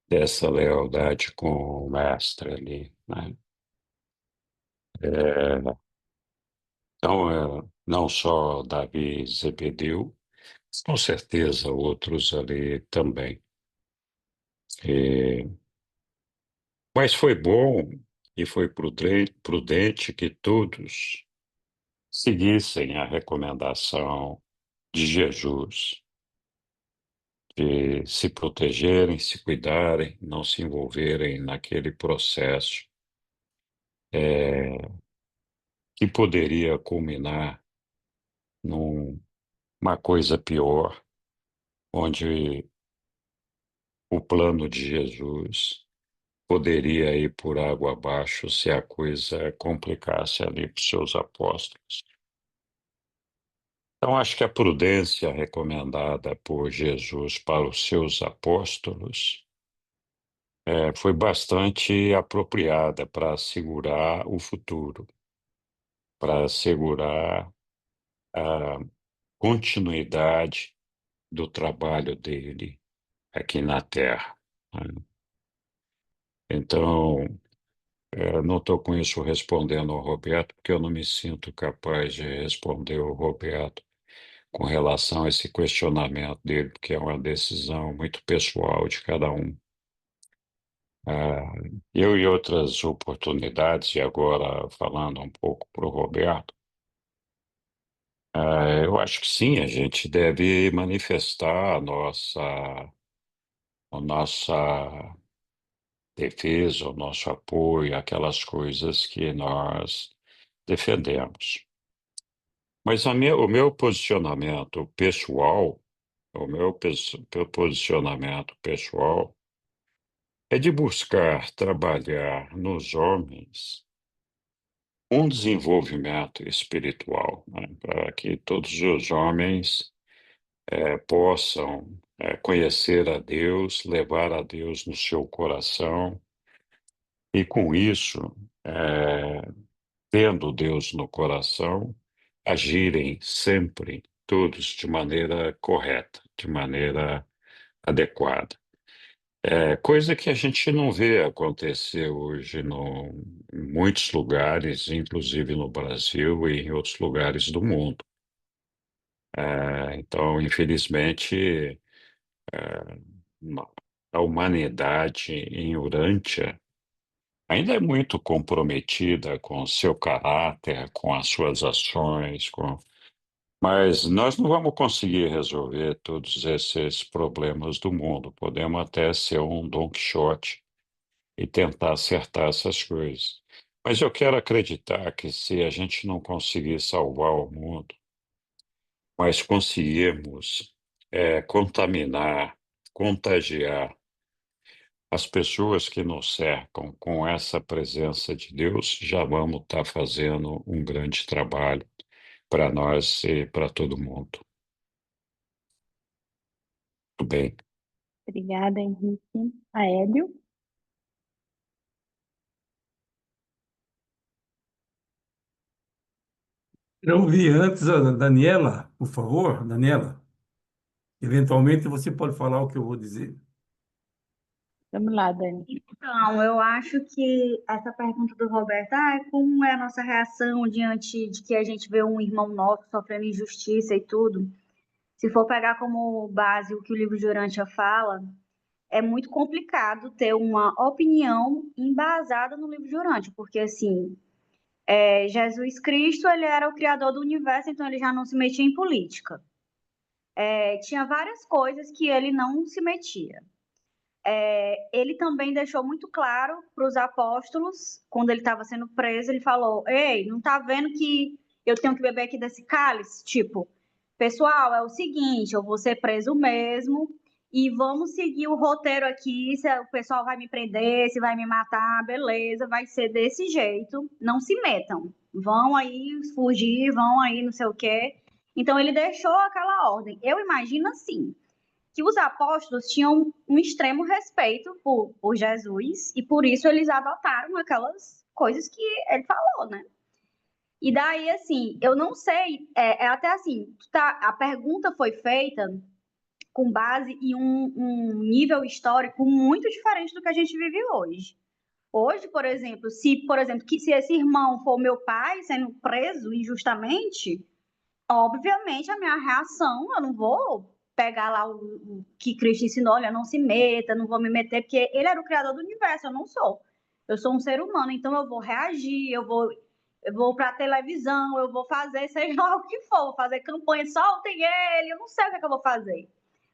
dessa lealdade com o mestre ali, né? É, então, não só Davi Zebedeu, com certeza outros ali também. Mas foi bom e foi prudente que todos seguissem a recomendação de Jesus, de se protegerem, se cuidarem, não se envolverem naquele processo que poderia culminar numa coisa pior, onde o plano de Jesus poderia ir por água abaixo se a coisa complicasse ali para os seus apóstolos. Então, acho que a prudência recomendada por Jesus para os seus apóstolos foi bastante apropriada para assegurar o futuro, para assegurar a continuidade do trabalho dele aqui na Terra, né? Então, não estou com isso respondendo ao Roberto, porque eu não me sinto capaz de responder ao Roberto com relação a esse questionamento dele, porque é uma decisão muito pessoal de cada um. Eu, em outras oportunidades, e agora falando um pouco para o Roberto, eu acho que sim, a gente deve manifestar a nossa defesa, o nosso apoio, aquelas coisas que nós defendemos. Mas o meu posicionamento pessoal, posicionamento pessoal é de buscar trabalhar nos homens um desenvolvimento espiritual, né, para que todos os homens possam conhecer a Deus, levar a Deus no seu coração e, com isso, tendo Deus no coração, agirem sempre todos de maneira correta, de maneira adequada. Coisa que a gente não vê acontecer hoje em muitos lugares, inclusive no Brasil e em outros lugares do mundo. Então, infelizmente, ma- a humanidade em Urântia ainda é muito comprometida com o seu caráter, com as suas ações, mas nós não vamos conseguir resolver todos esses problemas do mundo. Podemos até ser um Don Quixote e tentar acertar essas coisas. Mas eu quero acreditar que se a gente não conseguir salvar o mundo, mas conseguirmos contaminar, contagiar as pessoas que nos cercam com essa presença de Deus, já vamos estar fazendo um grande trabalho para nós e para todo mundo. Tudo bem? Obrigada, Henrique. Aélio? Eu ouvi antes a Daniela, por favor, Daniela. Eventualmente você pode falar o que eu vou dizer. Vamos lá, Dani. Então, eu acho que essa pergunta do Roberto, como é a nossa reação diante de que a gente vê um irmão nosso sofrendo injustiça e tudo? Se for pegar como base o que o livro de Urântia fala, é muito complicado ter uma opinião embasada no livro de Urântia, porque assim, Jesus Cristo, ele era o criador do universo, então ele já não se metia em política. Tinha várias coisas que ele não se metia. Ele também deixou muito claro para os apóstolos, quando ele estava sendo preso, ele falou: Ei, não está vendo que eu tenho que beber aqui desse cálice? Tipo, pessoal, é o seguinte, eu vou ser preso mesmo e vamos seguir o roteiro aqui. Se o pessoal vai me prender, se vai me matar, beleza, vai ser desse jeito. Não se metam. Vão aí fugir, vão aí não sei o quê. Então, ele deixou aquela ordem. Eu imagino assim que os apóstolos tinham um extremo respeito por Jesus e por isso eles adotaram aquelas coisas que ele falou, né? E daí, assim, eu não sei, até assim, a pergunta foi feita com base em um nível histórico muito diferente do que a gente vive hoje. Hoje, por exemplo, se esse irmão for meu pai sendo preso injustamente, obviamente a minha reação, eu não vou pegar lá o que Cristo ensinou, olha, não se meta, não vou me meter, porque ele era o criador do universo, eu não sou. Eu sou um ser humano, então eu vou reagir, eu vou eu vou para a televisão, eu vou fazer seja lá o que for, vou fazer campanha, soltem ele, eu não sei o que é que eu vou fazer.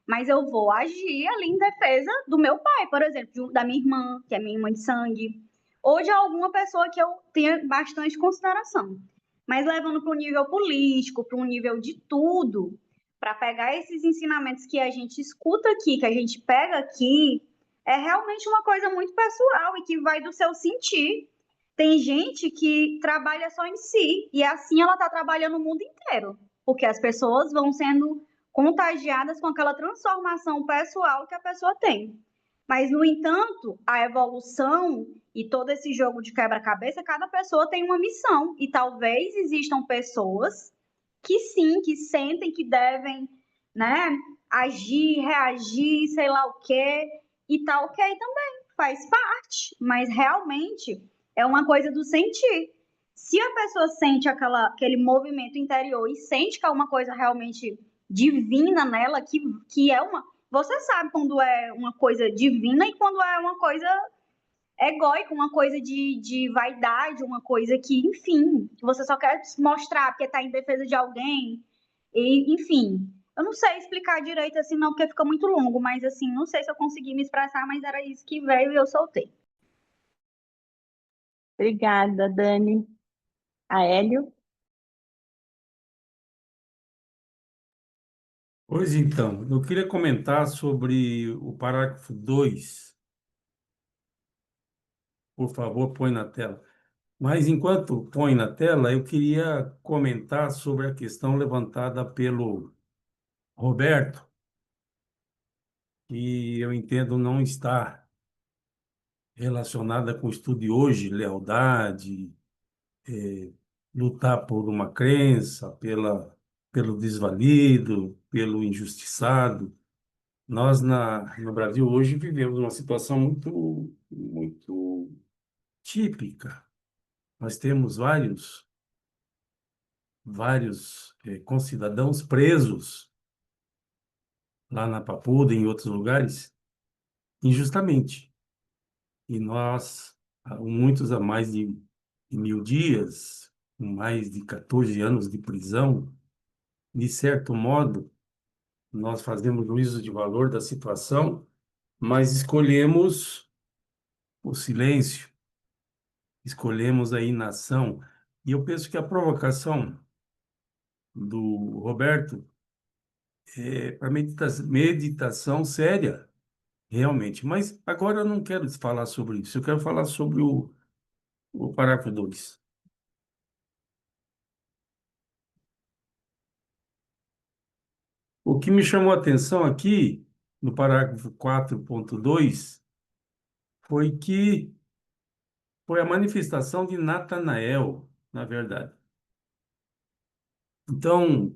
Mas eu vou agir ali em defesa do meu pai, por exemplo, da minha irmã, que é minha irmã de sangue, ou de alguma pessoa que eu tenha bastante consideração. Mas levando para um nível político, para um nível de tudo, para pegar esses ensinamentos que a gente escuta aqui, que a gente pega aqui, é realmente uma coisa muito pessoal e que vai do seu sentir. Tem gente que trabalha só em si, e assim ela está trabalhando o mundo inteiro, porque as pessoas vão sendo contagiadas com aquela transformação pessoal que a pessoa tem. Mas, no entanto, a evolução e todo esse jogo de quebra-cabeça, cada pessoa tem uma missão. E talvez existam pessoas que sim, que sentem que devem, né, agir, reagir, sei lá o quê, e tá ok também, faz parte. Mas realmente é uma coisa do sentir. Se a pessoa sente aquele movimento interior e sente que é uma coisa realmente divina nela, que é uma. Você sabe quando é uma coisa divina e quando é uma coisa egóica, uma coisa de vaidade, uma coisa que, enfim, que você só quer mostrar porque está em defesa de alguém. E, enfim, eu não sei explicar direito assim, não, porque fica muito longo, mas assim, não sei se eu consegui me expressar, mas era isso que veio e eu soltei. Obrigada, Dani. Aélio? Pois então, eu queria comentar sobre o parágrafo 2. Por favor, põe na tela. Mas enquanto põe na tela, eu queria comentar sobre a questão levantada pelo Roberto, que eu entendo não está relacionada com o estudo de hoje, lealdade, lutar por uma crença, pelo desvalido, pelo injustiçado. Nós, no Brasil, hoje, vivemos uma situação muito típica. Nós temos vários concidadãos presos lá na Papuda e em outros lugares, injustamente. E nós, muitos há mais de 1.000 dias, com mais de 14 anos de prisão, de certo modo, nós fazemos juízo de valor da situação, mas escolhemos o silêncio, escolhemos a inação. E eu penso que a provocação do Roberto é para meditação séria, realmente. Mas agora eu não quero falar sobre isso, eu quero falar sobre o parágrafo 2. O que me chamou a atenção aqui, no parágrafo 4.2, foi a manifestação de Natanael, na verdade. Então,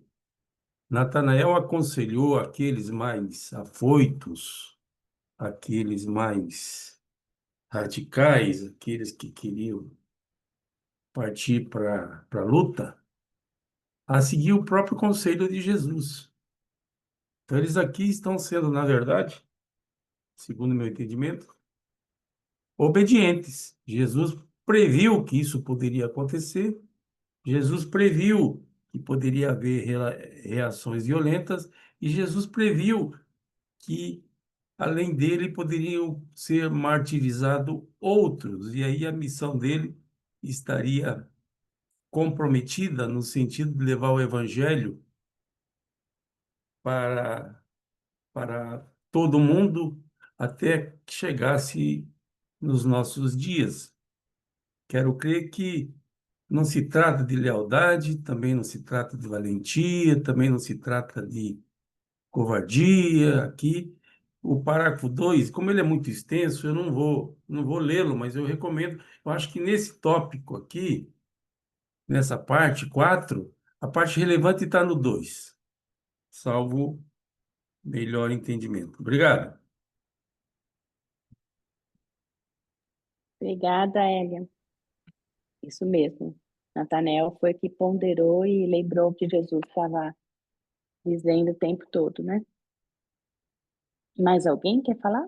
Natanael aconselhou aqueles mais afoitos, aqueles mais radicais, aqueles que queriam partir para a luta, a seguir o próprio conselho de Jesus. Então, eles aqui estão sendo, na verdade, segundo o meu entendimento, obedientes. Jesus previu que isso poderia acontecer, Jesus previu que poderia haver reações violentas, e Jesus previu que, além dele, poderiam ser martirizados outros, e aí a missão dele estaria comprometida no sentido de levar o evangelho para, para todo mundo até que chegasse nos nossos dias. Quero crer que não se trata de lealdade, também não se trata de valentia, também não se trata de covardia aqui. O parágrafo 2, como ele é muito extenso, eu não vou lê-lo, mas eu recomendo. Eu acho que nesse tópico aqui, nessa parte 4, a parte relevante está no 2, salvo melhor entendimento. Obrigado. Obrigada, Aélia. Isso mesmo. Natanael foi que ponderou e lembrou o que Jesus estava dizendo o tempo todo, né? Mais alguém quer falar?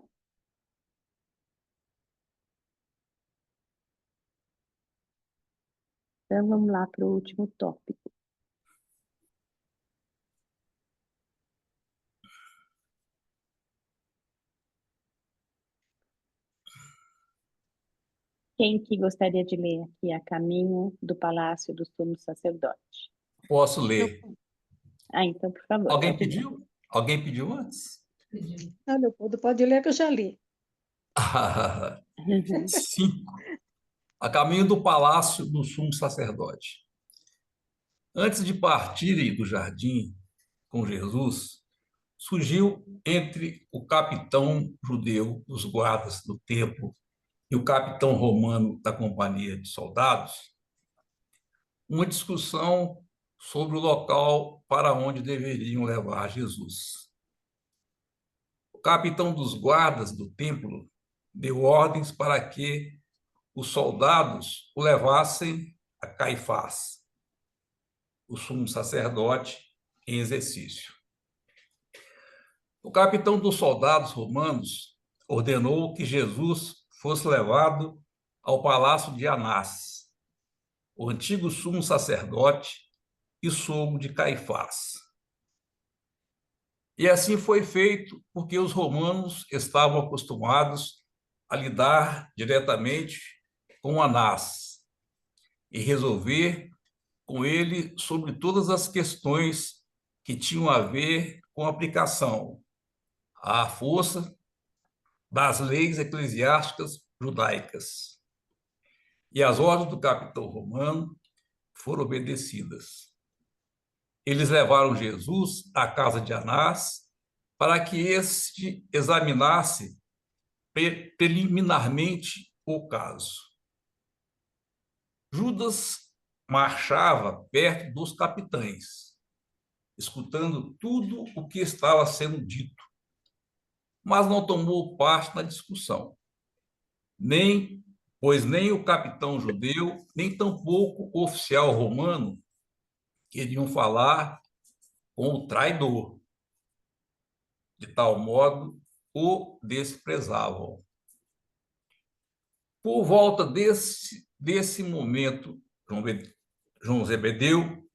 Então, vamos lá para o último tópico. Quem que gostaria de ler aqui a caminho do palácio do sumo sacerdote? Posso ler. Então, por favor, Alguém pode ler. pediu? Alguém pediu antes? Não, Leopoldo, pode ler que eu já li. 5. A caminho do palácio do sumo sacerdote. Antes de partirem do jardim com Jesus, surgiu entre o capitão judeu dos guardas do templo e o capitão romano da companhia de soldados uma discussão sobre o local para onde deveriam levar Jesus. O capitão dos guardas do templo deu ordens para que os soldados o levassem a Caifás, o sumo sacerdote em exercício. O capitão dos soldados romanos ordenou que Jesus fosse levado ao palácio de Anás, o antigo sumo sacerdote e sogro de Caifás. E assim foi feito porque os romanos estavam acostumados a lidar diretamente com Anás e resolver com ele sobre todas as questões que tinham a ver com a aplicação à força das leis eclesiásticas judaicas. E as ordens do capitão romano foram obedecidas. Eles levaram Jesus à casa de Anás para que este examinasse preliminarmente o caso. Judas marchava perto dos capitães, escutando tudo o que estava sendo dito, mas não tomou parte na discussão, pois nem o capitão judeu, nem tampouco o oficial romano queriam falar com o traidor. De tal modo, o desprezavam. Por volta desse momento, João Zebedeu,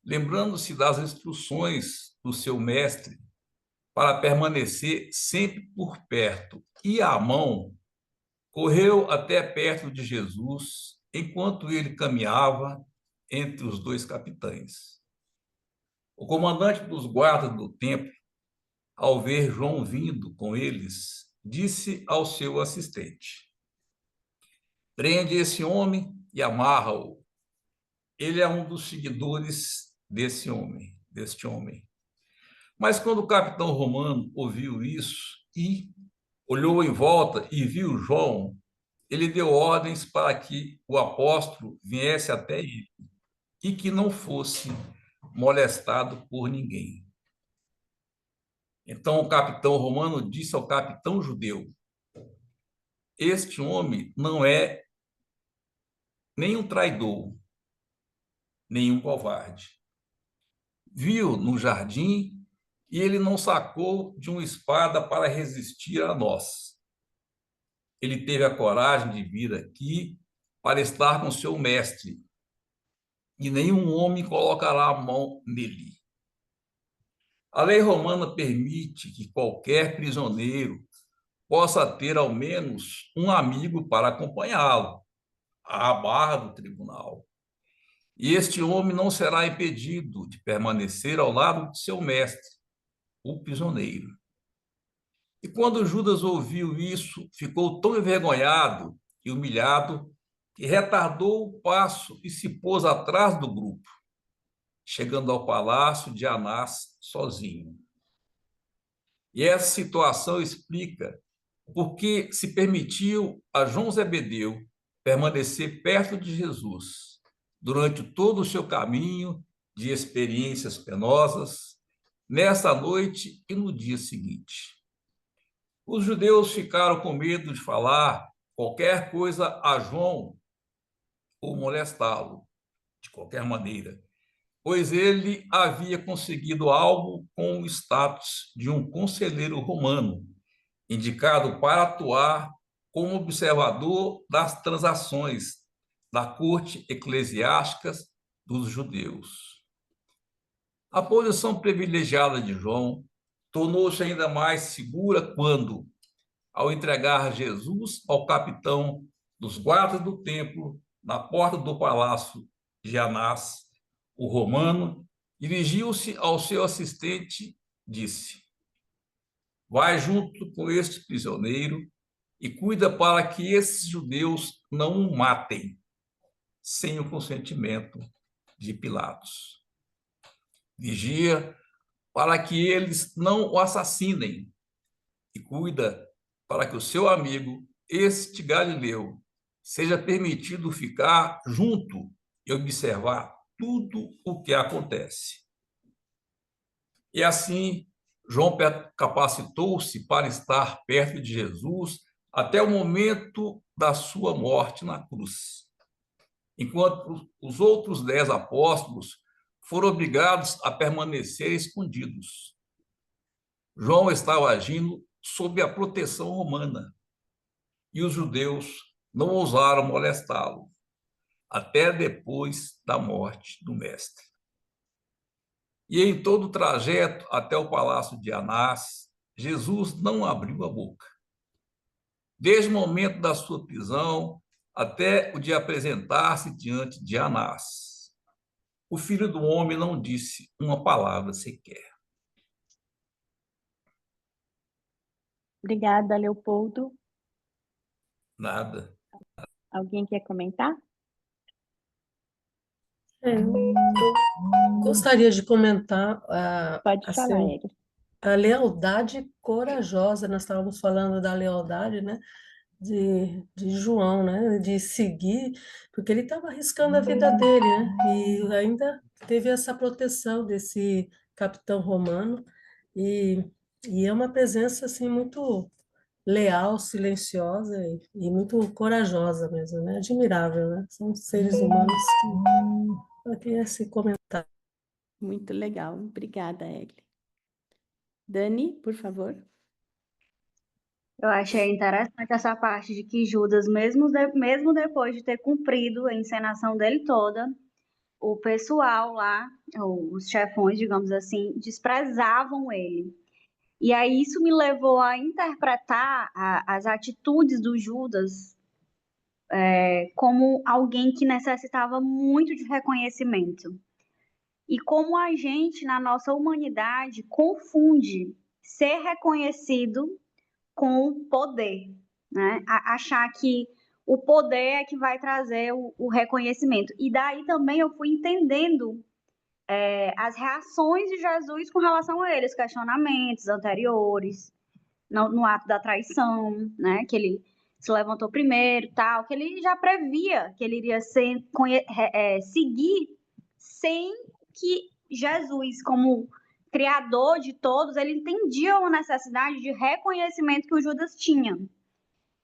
lembrando-se das instruções do seu mestre para permanecer sempre por perto e à mão, correu até perto de Jesus enquanto ele caminhava entre os dois capitães. O comandante dos guardas do templo, ao ver João vindo com eles, disse ao seu assistente: prende esse homem e amarra-o. Ele é um dos seguidores deste homem. Mas quando o capitão romano ouviu isso e olhou em volta e viu João, ele deu ordens para que o apóstolo viesse até ele e que não fosse molestado por ninguém. Então o capitão romano disse ao capitão judeu: este homem não é nem um traidor, nem um covarde. Viu no jardim e ele não sacou de uma espada para resistir a nós. Ele teve a coragem de vir aqui para estar com seu mestre, e nenhum homem colocará a mão nele. A lei romana permite que qualquer prisioneiro possa ter ao menos um amigo para acompanhá-lo à barra do tribunal. E este homem não será impedido de permanecer ao lado de seu mestre, o prisioneiro. E quando Judas ouviu isso, ficou tão envergonhado e humilhado que retardou o passo e se pôs atrás do grupo, chegando ao palácio de Anás sozinho. E essa situação explica por que se permitiu a João Zebedeu permanecer perto de Jesus durante todo o seu caminho de experiências penosas, nessa noite e no dia seguinte. Os judeus ficaram com medo de falar qualquer coisa a João ou molestá-lo de qualquer maneira, pois ele havia conseguido algo com o status de um conselheiro romano, indicado para atuar como observador das transações da corte eclesiástica dos judeus. A posição privilegiada de João tornou-se ainda mais segura quando, ao entregar Jesus ao capitão dos guardas do templo, na porta do palácio de Anás, o romano, dirigiu-se ao seu assistente e disse: vai junto com este prisioneiro e cuida para que esses judeus não o matem sem o consentimento de Pilatos. Vigia para que eles não o assassinem e cuida para que o seu amigo, este Galileu, seja permitido ficar junto e observar tudo o que acontece. E assim, João capacitou-se para estar perto de Jesus até o momento da sua morte na cruz, enquanto os outros 10 apóstolos foram obrigados a permanecer escondidos. João estava agindo sob a proteção romana e os judeus não ousaram molestá-lo até depois da morte do mestre. E em todo o trajeto até o palácio de Anás, Jesus não abriu a boca. Desde o momento da sua prisão até o de apresentar-se diante de Anás, o Filho do Homem não disse uma palavra sequer. Obrigada, Leopoldo. Nada. Alguém quer comentar? Eu gostaria de comentar Pode falar, assim, Eri. a lealdade corajosa. Nós estávamos falando da lealdade, né, de João, né, de seguir, porque ele estava arriscando a vida dele, né, e ainda teve essa proteção desse capitão romano, e, e é uma presença assim muito leal, silenciosa e muito corajosa mesmo, né, admirável, né, são seres humanos que eu queria esse comentário. Muito legal. Obrigada, Eri. Dani, por favor. Eu achei interessante essa parte de que Judas, mesmo depois de ter cumprido a encenação dele toda, o pessoal lá, os chefões, digamos assim, desprezavam ele. E aí isso me levou a interpretar as atitudes do Judas como alguém que necessitava muito de reconhecimento. E como a gente, na nossa humanidade, confunde ser reconhecido com poder, né? Achar que o poder é que vai trazer o reconhecimento. E daí também eu fui entendendo as reações de Jesus com relação a eles, questionamentos anteriores, no ato da traição, né? Que ele se levantou primeiro, tal, que ele já previa que ele iria seguir sem que Jesus, como criador de todos, ele entendia a necessidade de reconhecimento que o Judas tinha.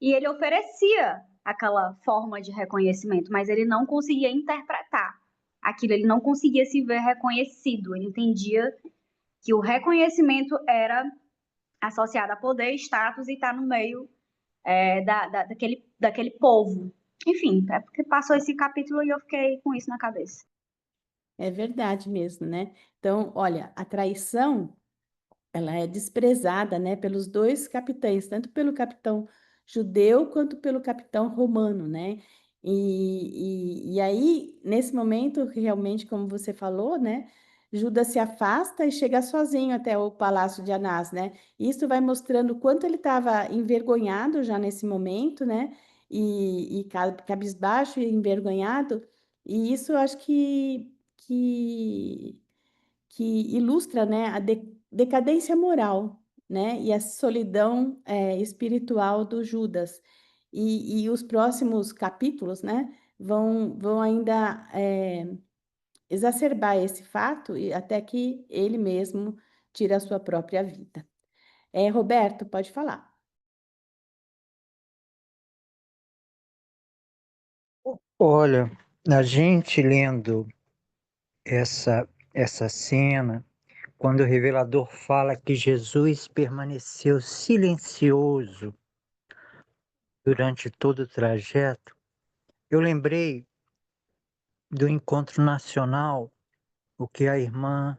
E ele oferecia aquela forma de reconhecimento, mas ele não conseguia interpretar aquilo, ele não conseguia se ver reconhecido, ele entendia que o reconhecimento era associado a poder, status e estar no meio daquele povo. Enfim, é porque passou esse capítulo e eu fiquei com isso na cabeça. É verdade mesmo, né? Então, olha, a traição, ela é desprezada, né, pelos dois capitães, tanto pelo capitão judeu quanto pelo capitão romano, né? E aí, nesse momento, realmente, como você falou, né, Judas se afasta e chega sozinho até o palácio de Anás, né? Isso vai mostrando o quanto ele estava envergonhado já nesse momento, né? E cabisbaixo e envergonhado. E isso eu acho que ilustra, né, a decadência moral, né, e a solidão espiritual do Judas. E os próximos capítulos, né, vão ainda exacerbar esse fato e até que ele mesmo tira a sua própria vida. Roberto, pode falar. Olha, a gente lendo essa cena, quando o revelador fala que Jesus permaneceu silencioso durante todo o trajeto, eu lembrei do encontro nacional o que a irmã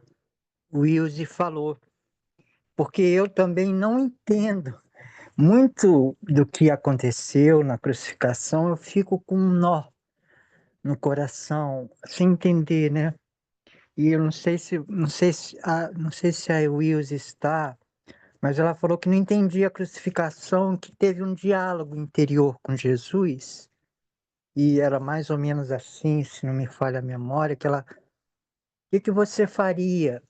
Wilze falou, porque eu também não entendo muito do que aconteceu na crucificação, eu fico com um nó no coração, sem entender, né? E eu não sei se a Wilze está, mas ela falou que não entendia a crucificação, que teve um diálogo interior com Jesus, e era mais ou menos assim, se não me falha a memória, que ela, o que você faria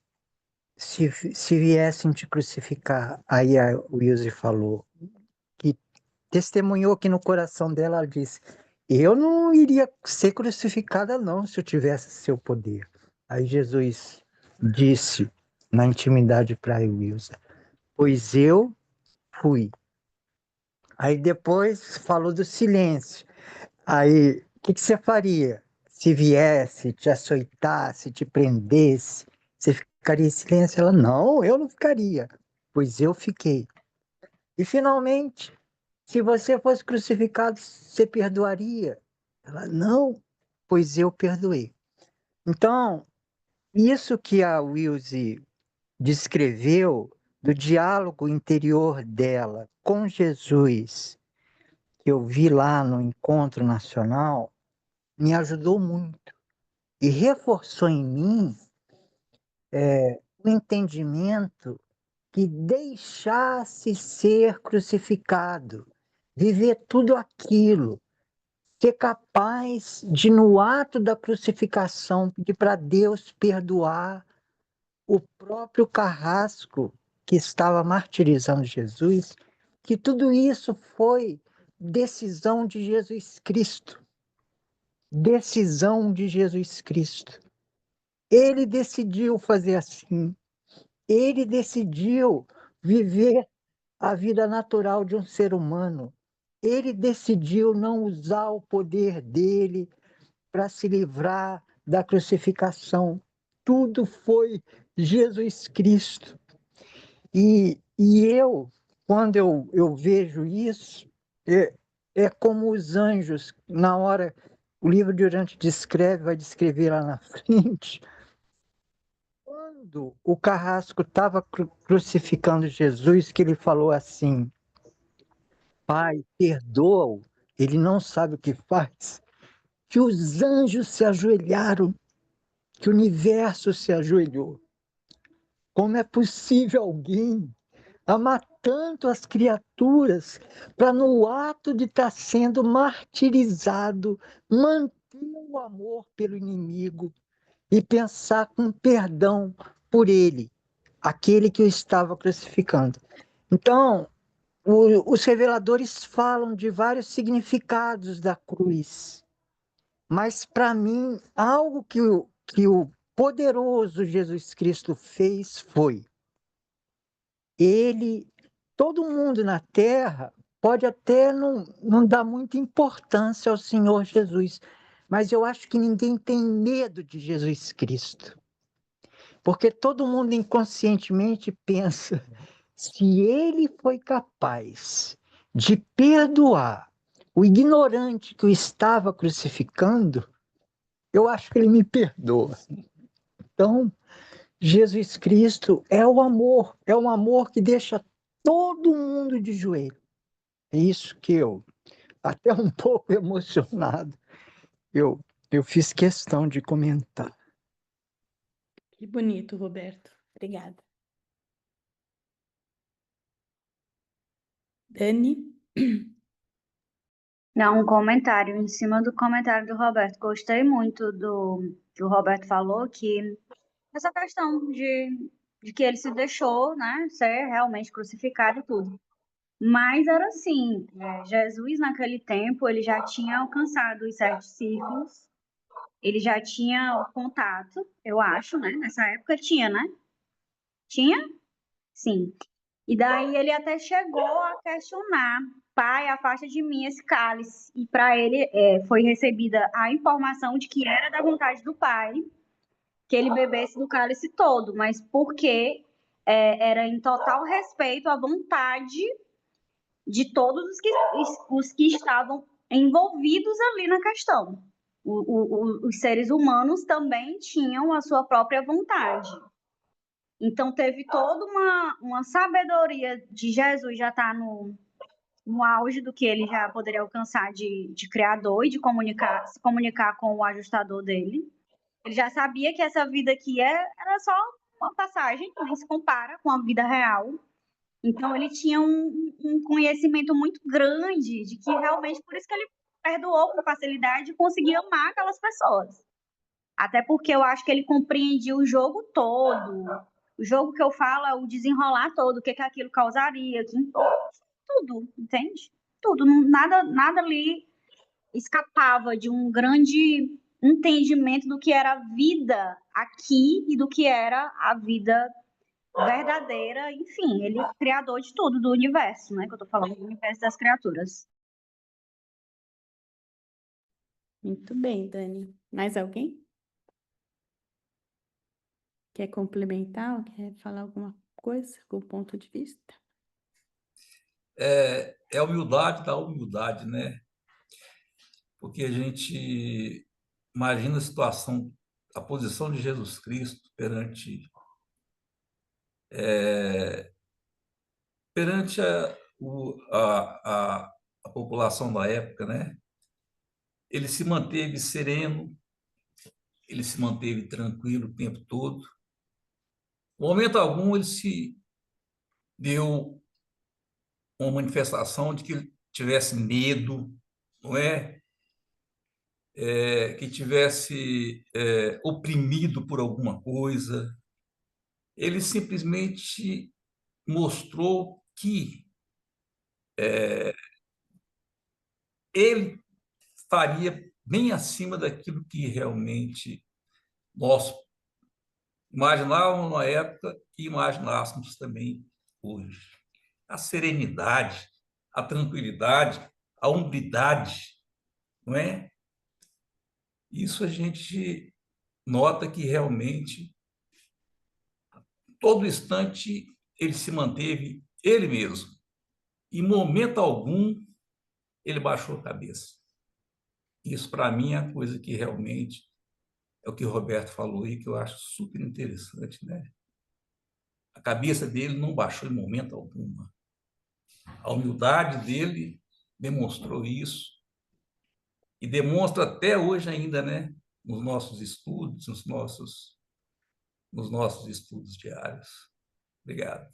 se viessem te crucificar? Aí a Wilze falou, que testemunhou que no coração dela, ela disse, eu não iria ser crucificada não, se eu tivesse seu poder. Aí Jesus disse na intimidade para a Wilza, pois eu fui. Aí depois falou do silêncio. Aí, o que você faria se viesse, te açoitasse, te prendesse? Você ficaria em silêncio? Ela, não, eu não ficaria, pois eu fiquei. E finalmente, se você fosse crucificado, você perdoaria? Ela, não, pois eu perdoei. Então, isso que a Wilze descreveu do diálogo interior dela com Jesus, que eu vi lá no Encontro Nacional, me ajudou muito e reforçou em mim o entendimento que deixasse ser crucificado, viver tudo aquilo, ser capaz de, no ato da crucificação, pedir para Deus perdoar o próprio carrasco que estava martirizando Jesus, que tudo isso foi decisão de Jesus Cristo. Decisão de Jesus Cristo. Ele decidiu fazer assim. Ele decidiu viver a vida natural de um ser humano. Ele decidiu não usar o poder dele para se livrar da crucificação. Tudo foi Jesus Cristo. E eu, quando eu vejo isso, é como os anjos, na hora, o livro de Urântia vai descrever lá na frente, quando o carrasco estava crucificando Jesus, que ele falou assim, Pai, perdoa-o, ele não sabe o que faz, que os anjos se ajoelharam, que o universo se ajoelhou. Como é possível alguém amar tanto as criaturas para, no ato de estar sendo martirizado, manter o amor pelo inimigo e pensar com perdão por ele, aquele que o estava crucificando? Então, os reveladores falam de vários significados da cruz, mas para mim, algo que o poderoso Jesus Cristo fez foi ele, todo mundo na Terra pode até não dar muita importância ao Senhor Jesus, mas eu acho que ninguém tem medo de Jesus Cristo, porque todo mundo inconscientemente pensa, se ele foi capaz de perdoar o ignorante que o estava crucificando, eu acho que ele me perdoa. Então, Jesus Cristo é um amor que deixa todo mundo de joelho. É isso que eu, até um pouco emocionado, eu, eu fiz questão de comentar. Que bonito, Roberto. Obrigada. Dani? Não, um comentário em cima do comentário do Roberto. Gostei muito do que o Roberto falou, que essa questão de que ele se deixou, né, ser realmente crucificado e tudo. Mas era assim, Jesus naquele tempo, ele já tinha alcançado os 7 círculos, ele já tinha o contato, eu acho, né? Nessa época tinha, né? Tinha? Sim. E daí ele até chegou a questionar, Pai, afasta de mim esse cálice. E para ele foi recebida a informação de que era da vontade do Pai que ele bebesse do cálice todo, mas porque era em total respeito à vontade de todos os que estavam envolvidos ali na questão. Os seres humanos também tinham a sua própria vontade. Então, teve toda uma sabedoria de Jesus já estar no auge do que ele já poderia alcançar de criador e de se comunicar com o ajustador dele. Ele já sabia que essa vida aqui era só uma passagem, nem se compara com a vida real. Então, ele tinha um conhecimento muito grande de que realmente, por isso que ele perdoou com facilidade e conseguia amar aquelas pessoas. Até porque eu acho que ele compreendia o jogo todo. O jogo que eu falo é o desenrolar todo, o que aquilo causaria, tudo, entende? Tudo, nada ali escapava de um grande entendimento do que era a vida aqui e do que era a vida verdadeira. Enfim, ele é o criador de tudo, do universo, né? Que eu tô falando do universo das criaturas. Muito bem, Dani. Mais alguém? Quer complementar ou quer falar alguma coisa, algum ponto de vista? É a humildade da humildade, né? Porque a gente imagina a situação, a posição de Jesus Cristo perante a população da época, né? Ele se manteve sereno, ele se manteve tranquilo o tempo todo. Em momento algum, ele se deu uma manifestação de que ele tivesse medo, não é? Que tivesse oprimido por alguma coisa. Ele simplesmente mostrou que ele estaria bem acima daquilo que realmente nós imaginávamos na época e imaginássemos também hoje. A serenidade, a tranquilidade, a humildade, não é? Isso a gente nota que realmente, todo instante, ele se manteve ele mesmo. Em momento algum, ele baixou a cabeça. Isso, para mim, é a coisa que realmente é o que o Roberto falou aí, que eu acho super interessante, né? A cabeça dele não baixou em momento algum. A humildade dele demonstrou isso e demonstra até hoje ainda, né? Nos nossos estudos, nos nossos estudos diários. Obrigado.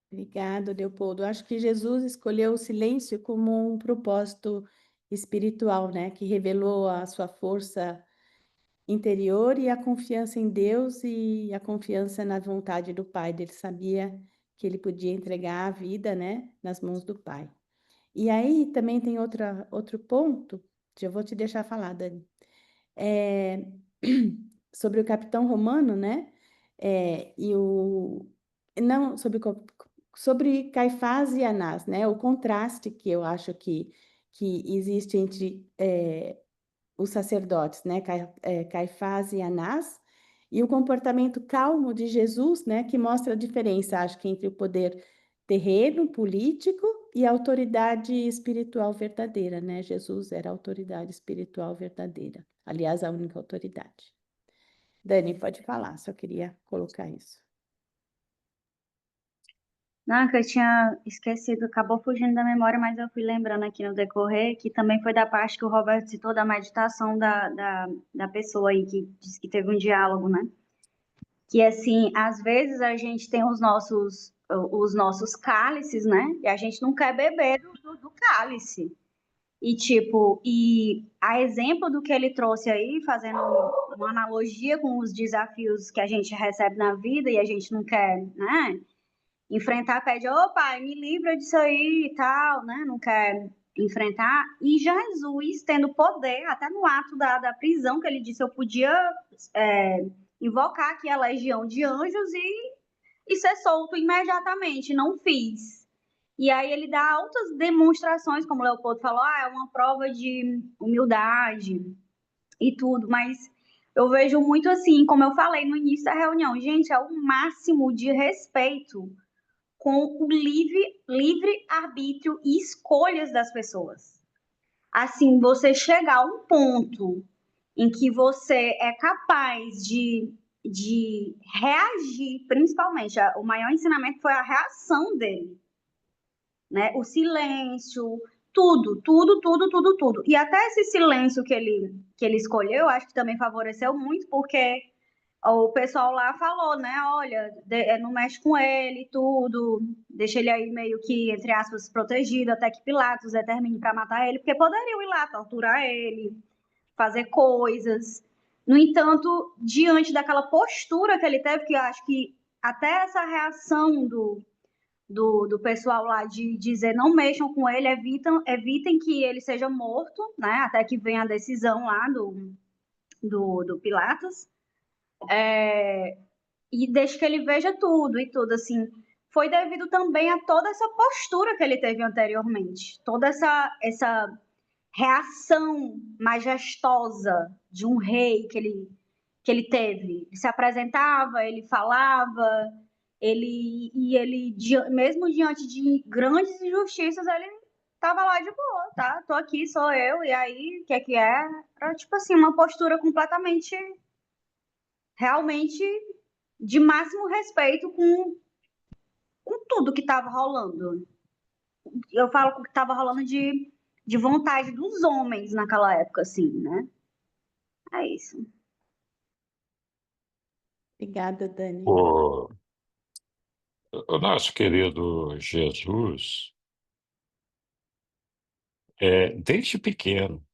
Obrigado, Leopoldo. Acho que Jesus escolheu o silêncio como um propósito espiritual, né? Que revelou a sua força interior e a confiança em Deus e a confiança na vontade do Pai. Ele sabia que ele podia entregar a vida, né, nas mãos do Pai. E aí também tem outro ponto, que eu vou te deixar falar, Dani, sobre o capitão romano, né, não, sobre Caifás e Anás, né, o contraste que eu acho que existe entre os sacerdotes, né, Caifás e Anás, e o comportamento calmo de Jesus, né, que mostra a diferença, acho que entre o poder terreno, político e a autoridade espiritual verdadeira, né? Jesus era a autoridade espiritual verdadeira, aliás, a única autoridade. Dani, pode falar, só queria colocar isso. Não, que eu tinha esquecido, acabou fugindo da memória, mas eu fui lembrando aqui no decorrer, que também foi da parte que o Roberto citou da meditação da pessoa aí, que disse que teve um diálogo, né? Que, assim, às vezes a gente tem os nossos cálices, né? E a gente não quer beber do cálice. E, tipo, a exemplo do que ele trouxe aí, fazendo uma analogia com os desafios que a gente recebe na vida e a gente não quer, né? Enfrentar, pede, ô pai, me livra disso aí e tal, né? Não quer enfrentar. E Jesus, tendo poder, até no ato da prisão, que ele disse, eu podia invocar aqui a legião de anjos e ser solto imediatamente. Não fiz. E aí ele dá altas demonstrações, como o Leopoldo falou, é uma prova de humildade e tudo, mas eu vejo muito assim, como eu falei no início da reunião, gente, é o máximo de respeito com o livre arbítrio e escolhas das pessoas. assim, você chegar a um ponto em que você é capaz de reagir, principalmente, o maior ensinamento foi a reação dele, né? O silêncio, tudo, tudo, tudo, tudo, tudo. E até esse silêncio que ele escolheu, acho que também favoreceu muito, porque o pessoal lá falou, né? Olha, não mexe com ele, tudo, deixa ele aí meio que, entre aspas, protegido, até que Pilatos determine para matar ele, porque poderiam ir lá torturar ele, fazer coisas. No entanto, diante daquela postura que ele teve, que eu acho que até essa reação do pessoal lá de dizer não mexam com ele, evitem que ele seja morto, né? Até que venha a decisão lá do Pilatos. E deixe que ele veja tudo e tudo, assim. Foi devido também a toda essa postura que ele teve anteriormente. Toda essa reação majestosa de um rei que ele teve. Ele se apresentava, ele falava, mesmo diante de grandes injustiças, ele estava lá de boa, tá? Tô aqui, sou eu, e aí, o que é que é? Era, tipo assim, uma postura completamente, realmente, de máximo respeito com tudo que estava rolando. Eu falo que estava rolando de vontade dos homens naquela época, assim, né? É isso. Obrigada, Dani. O nosso querido Jesus, desde pequeno,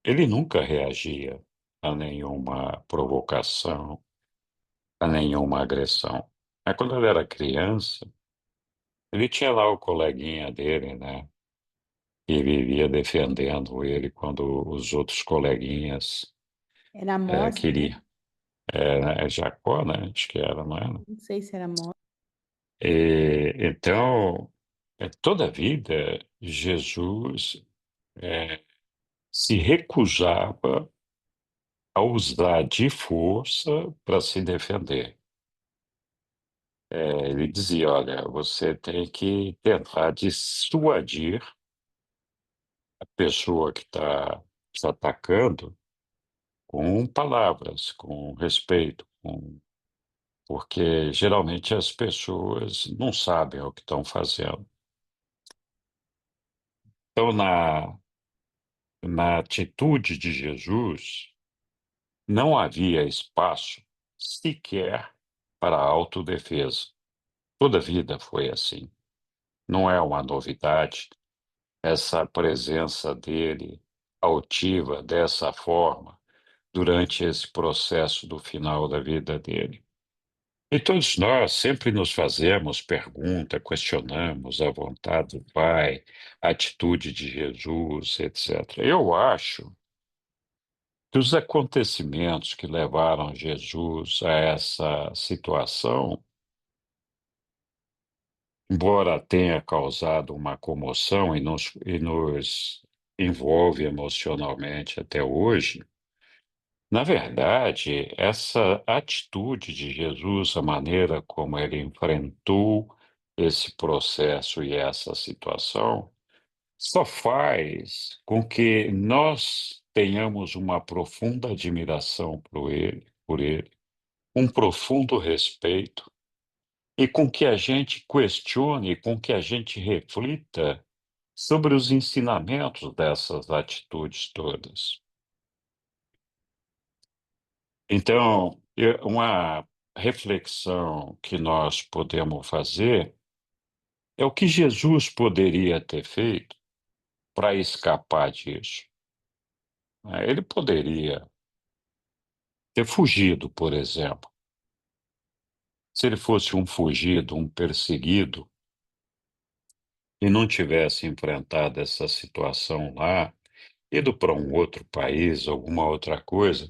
ele nunca reagia a nenhuma provocação, a nenhuma agressão. Mas quando ele era criança, ele tinha lá o coleguinha dele, né? E vivia defendendo ele quando os outros coleguinhas Era Amós, né? queriam. Jacó, né? Acho que era, não era? Não sei se era Amós. Então, toda a vida, Jesus se recusava a usar de força para se defender. Ele dizia: olha, você tem que tentar dissuadir a pessoa que está te atacando com palavras, com respeito, porque geralmente as pessoas não sabem o que estão fazendo. Então, na atitude de Jesus, não havia espaço sequer para a autodefesa. Toda a vida foi assim. Não é uma novidade essa presença dele altiva dessa forma durante esse processo do final da vida dele. E todos nós sempre nos fazemos pergunta, questionamos a vontade do Pai, a atitude de Jesus, etc. Eu acho que os acontecimentos que levaram Jesus a essa situação, embora tenha causado uma comoção e nos envolve emocionalmente até hoje, na verdade, essa atitude de Jesus, a maneira como ele enfrentou esse processo e essa situação, só faz com que nós tenhamos uma profunda admiração por ele, um profundo respeito, e com que a gente questione, com que a gente reflita sobre os ensinamentos dessas atitudes todas. Então, uma reflexão que nós podemos fazer é o que Jesus poderia ter feito para escapar disso, né? Ele poderia ter fugido, por exemplo. Se ele fosse um fugido, um perseguido, e não tivesse enfrentado essa situação lá, ido para um outro país, alguma outra coisa,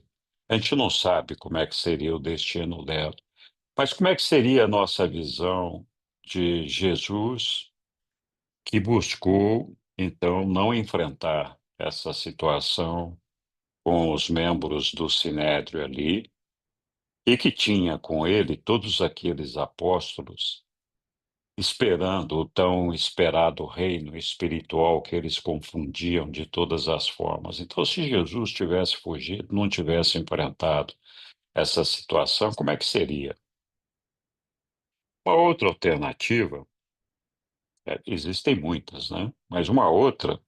a gente não sabe como é que seria o destino dela. Mas como é que seria a nossa visão de Jesus, que buscou, então, não enfrentar essa situação com os membros do Sinédrio ali, e que tinha com ele todos aqueles apóstolos esperando o tão esperado reino espiritual que eles confundiam de todas as formas. Então, se Jesus tivesse fugido, não tivesse enfrentado essa situação, como é que seria? Uma outra alternativa, existem muitas, né? Mas uma outra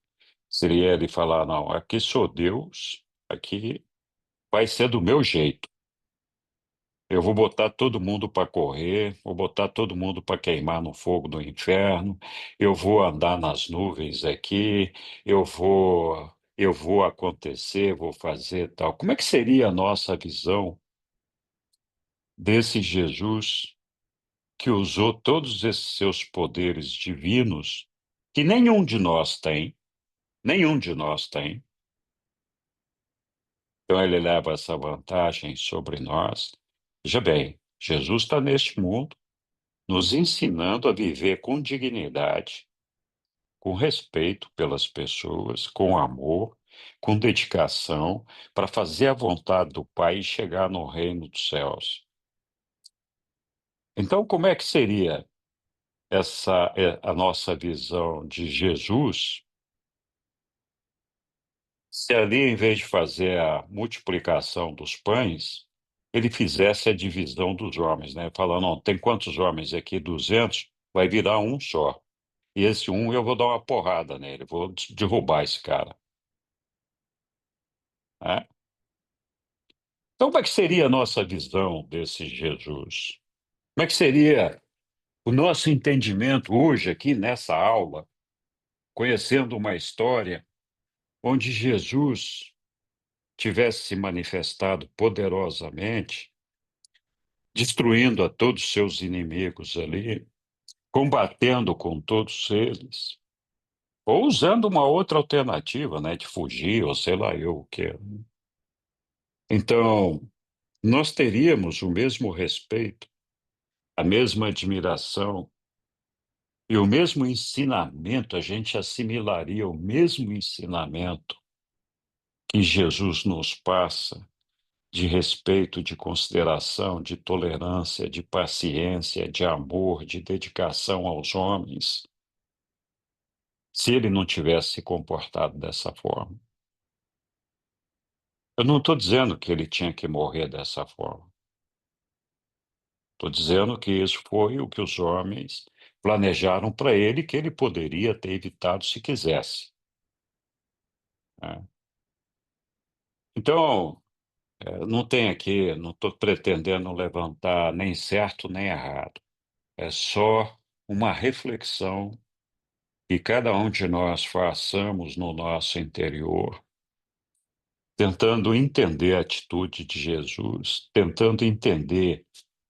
seria ele falar: não, aqui sou Deus, aqui vai ser do meu jeito. Eu vou botar todo mundo para correr, vou botar todo mundo para queimar no fogo do inferno, eu vou andar nas nuvens aqui, eu vou acontecer, vou fazer tal. Como é que seria a nossa visão desse Jesus que usou todos esses seus poderes divinos que nenhum de nós tem. Então ele leva essa vantagem sobre nós. Veja bem, Jesus está neste mundo nos ensinando a viver com dignidade, com respeito pelas pessoas, com amor, com dedicação, para fazer a vontade do Pai e chegar no reino dos céus. Então, como é que seria a nossa visão de Jesus se ali, em vez de fazer a multiplicação dos pães, ele fizesse a divisão dos homens, né? Falando: não, tem quantos homens aqui? 200, vai virar um só. E esse um eu vou dar uma porrada nele, vou derrubar esse cara, né? Então, como é que seria a nossa visão desse Jesus? Como é que seria o nosso entendimento hoje, aqui nessa aula, conhecendo uma história onde Jesus tivesse se manifestado poderosamente, destruindo a todos os seus inimigos ali, combatendo com todos eles, ou usando uma outra alternativa, né, de fugir, ou sei lá eu o que. Então, nós teríamos o mesmo respeito, a mesma admiração e o mesmo ensinamento, a gente assimilaria o mesmo ensinamento que Jesus nos passa de respeito, de consideração, de tolerância, de paciência, de amor, de dedicação aos homens, se ele não tivesse se comportado dessa forma. Eu não estou dizendo que ele tinha que morrer dessa forma. Estou dizendo que isso foi o que os homens planejaram para ele, que ele poderia ter evitado se quisesse, né? Então, não tem aqui, não estou pretendendo levantar nem certo nem errado. É só uma reflexão que cada um de nós façamos no nosso interior, tentando entender a atitude de Jesus, tentando entender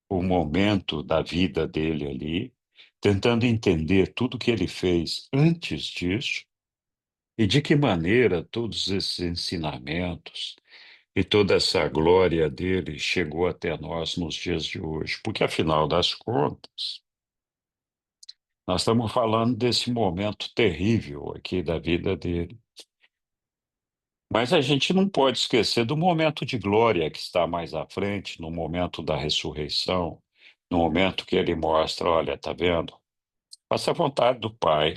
o momento da vida dele ali, tentando entender tudo que ele fez antes disso e de que maneira todos esses ensinamentos e toda essa glória dele chegou até nós nos dias de hoje. Porque, afinal das contas, nós estamos falando desse momento terrível aqui da vida dele. Mas a gente não pode esquecer do momento de glória que está mais à frente, no momento da ressurreição, no momento que ele mostra: olha, tá vendo? Faça a vontade do Pai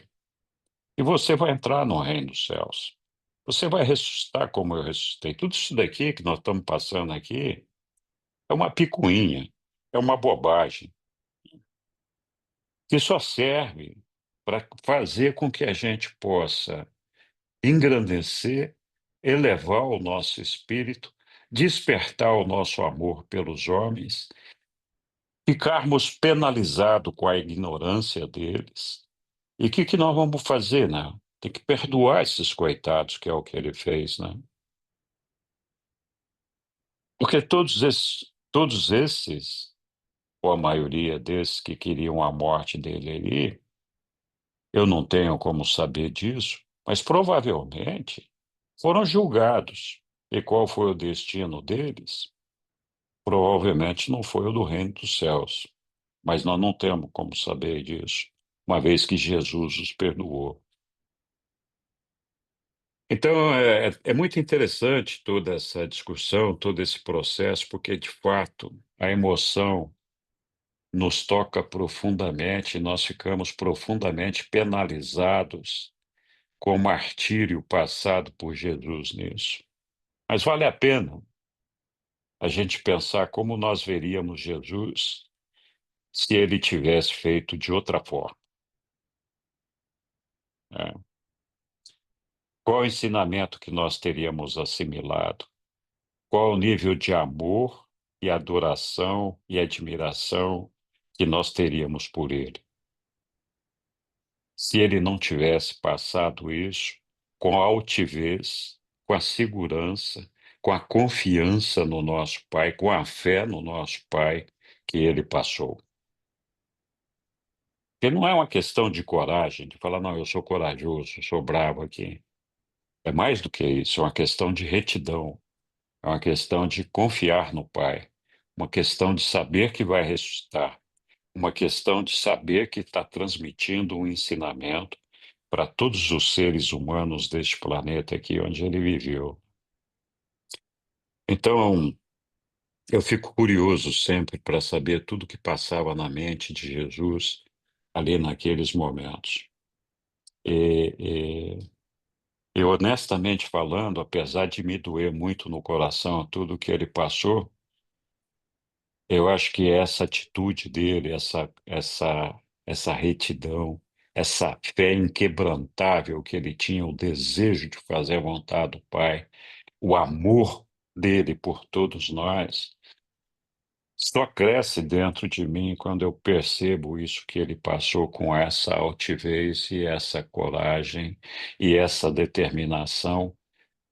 e você vai entrar no reino dos céus. Você vai ressuscitar como eu ressuscitei. Tudo isso daqui que nós estamos passando aqui é uma picuinha, é uma bobagem, que só serve para fazer com que a gente possa engrandecer, elevar o nosso espírito, despertar o nosso amor pelos homens, ficarmos penalizados com a ignorância deles. E o que nós vamos fazer, né? Tem que perdoar esses coitados, que é o que ele fez, né? Porque todos esses, ou a maioria desses que queriam a morte dele ali, eu não tenho como saber disso, mas provavelmente foram julgados. E qual foi o destino deles? Provavelmente não foi o do reino dos céus, mas nós não temos como saber disso, uma vez que Jesus os perdoou. Então, é muito interessante toda essa discussão, todo esse processo, porque, de fato, a emoção nos toca profundamente, nós ficamos profundamente penalizados com o martírio passado por Jesus nisso. Mas vale a pena a gente pensar como nós veríamos Jesus se ele tivesse feito de outra forma, né? Qual o ensinamento que nós teríamos assimilado? Qual o nível de amor e adoração e admiração que nós teríamos por ele? Se ele não tivesse passado isso com a altivez, com a segurança, com a confiança no nosso Pai, com a fé no nosso Pai que ele passou. Porque não é uma questão de coragem, de falar, não, eu sou corajoso, eu sou bravo aqui. É mais do que isso, é uma questão de retidão, é uma questão de confiar no Pai, uma questão de saber que vai ressuscitar, uma questão de saber que está transmitindo um ensinamento para todos os seres humanos deste planeta aqui onde ele viveu. Então, eu fico curioso sempre para saber tudo que passava na mente de Jesus ali naqueles momentos. E honestamente falando, apesar de me doer muito no coração tudo que ele passou, eu acho que essa atitude dele, essa retidão, essa fé inquebrantável que ele tinha, o desejo de fazer a vontade do Pai, o amor dele por todos nós, só cresce dentro de mim quando eu percebo isso que ele passou com essa altivez e essa coragem e essa determinação,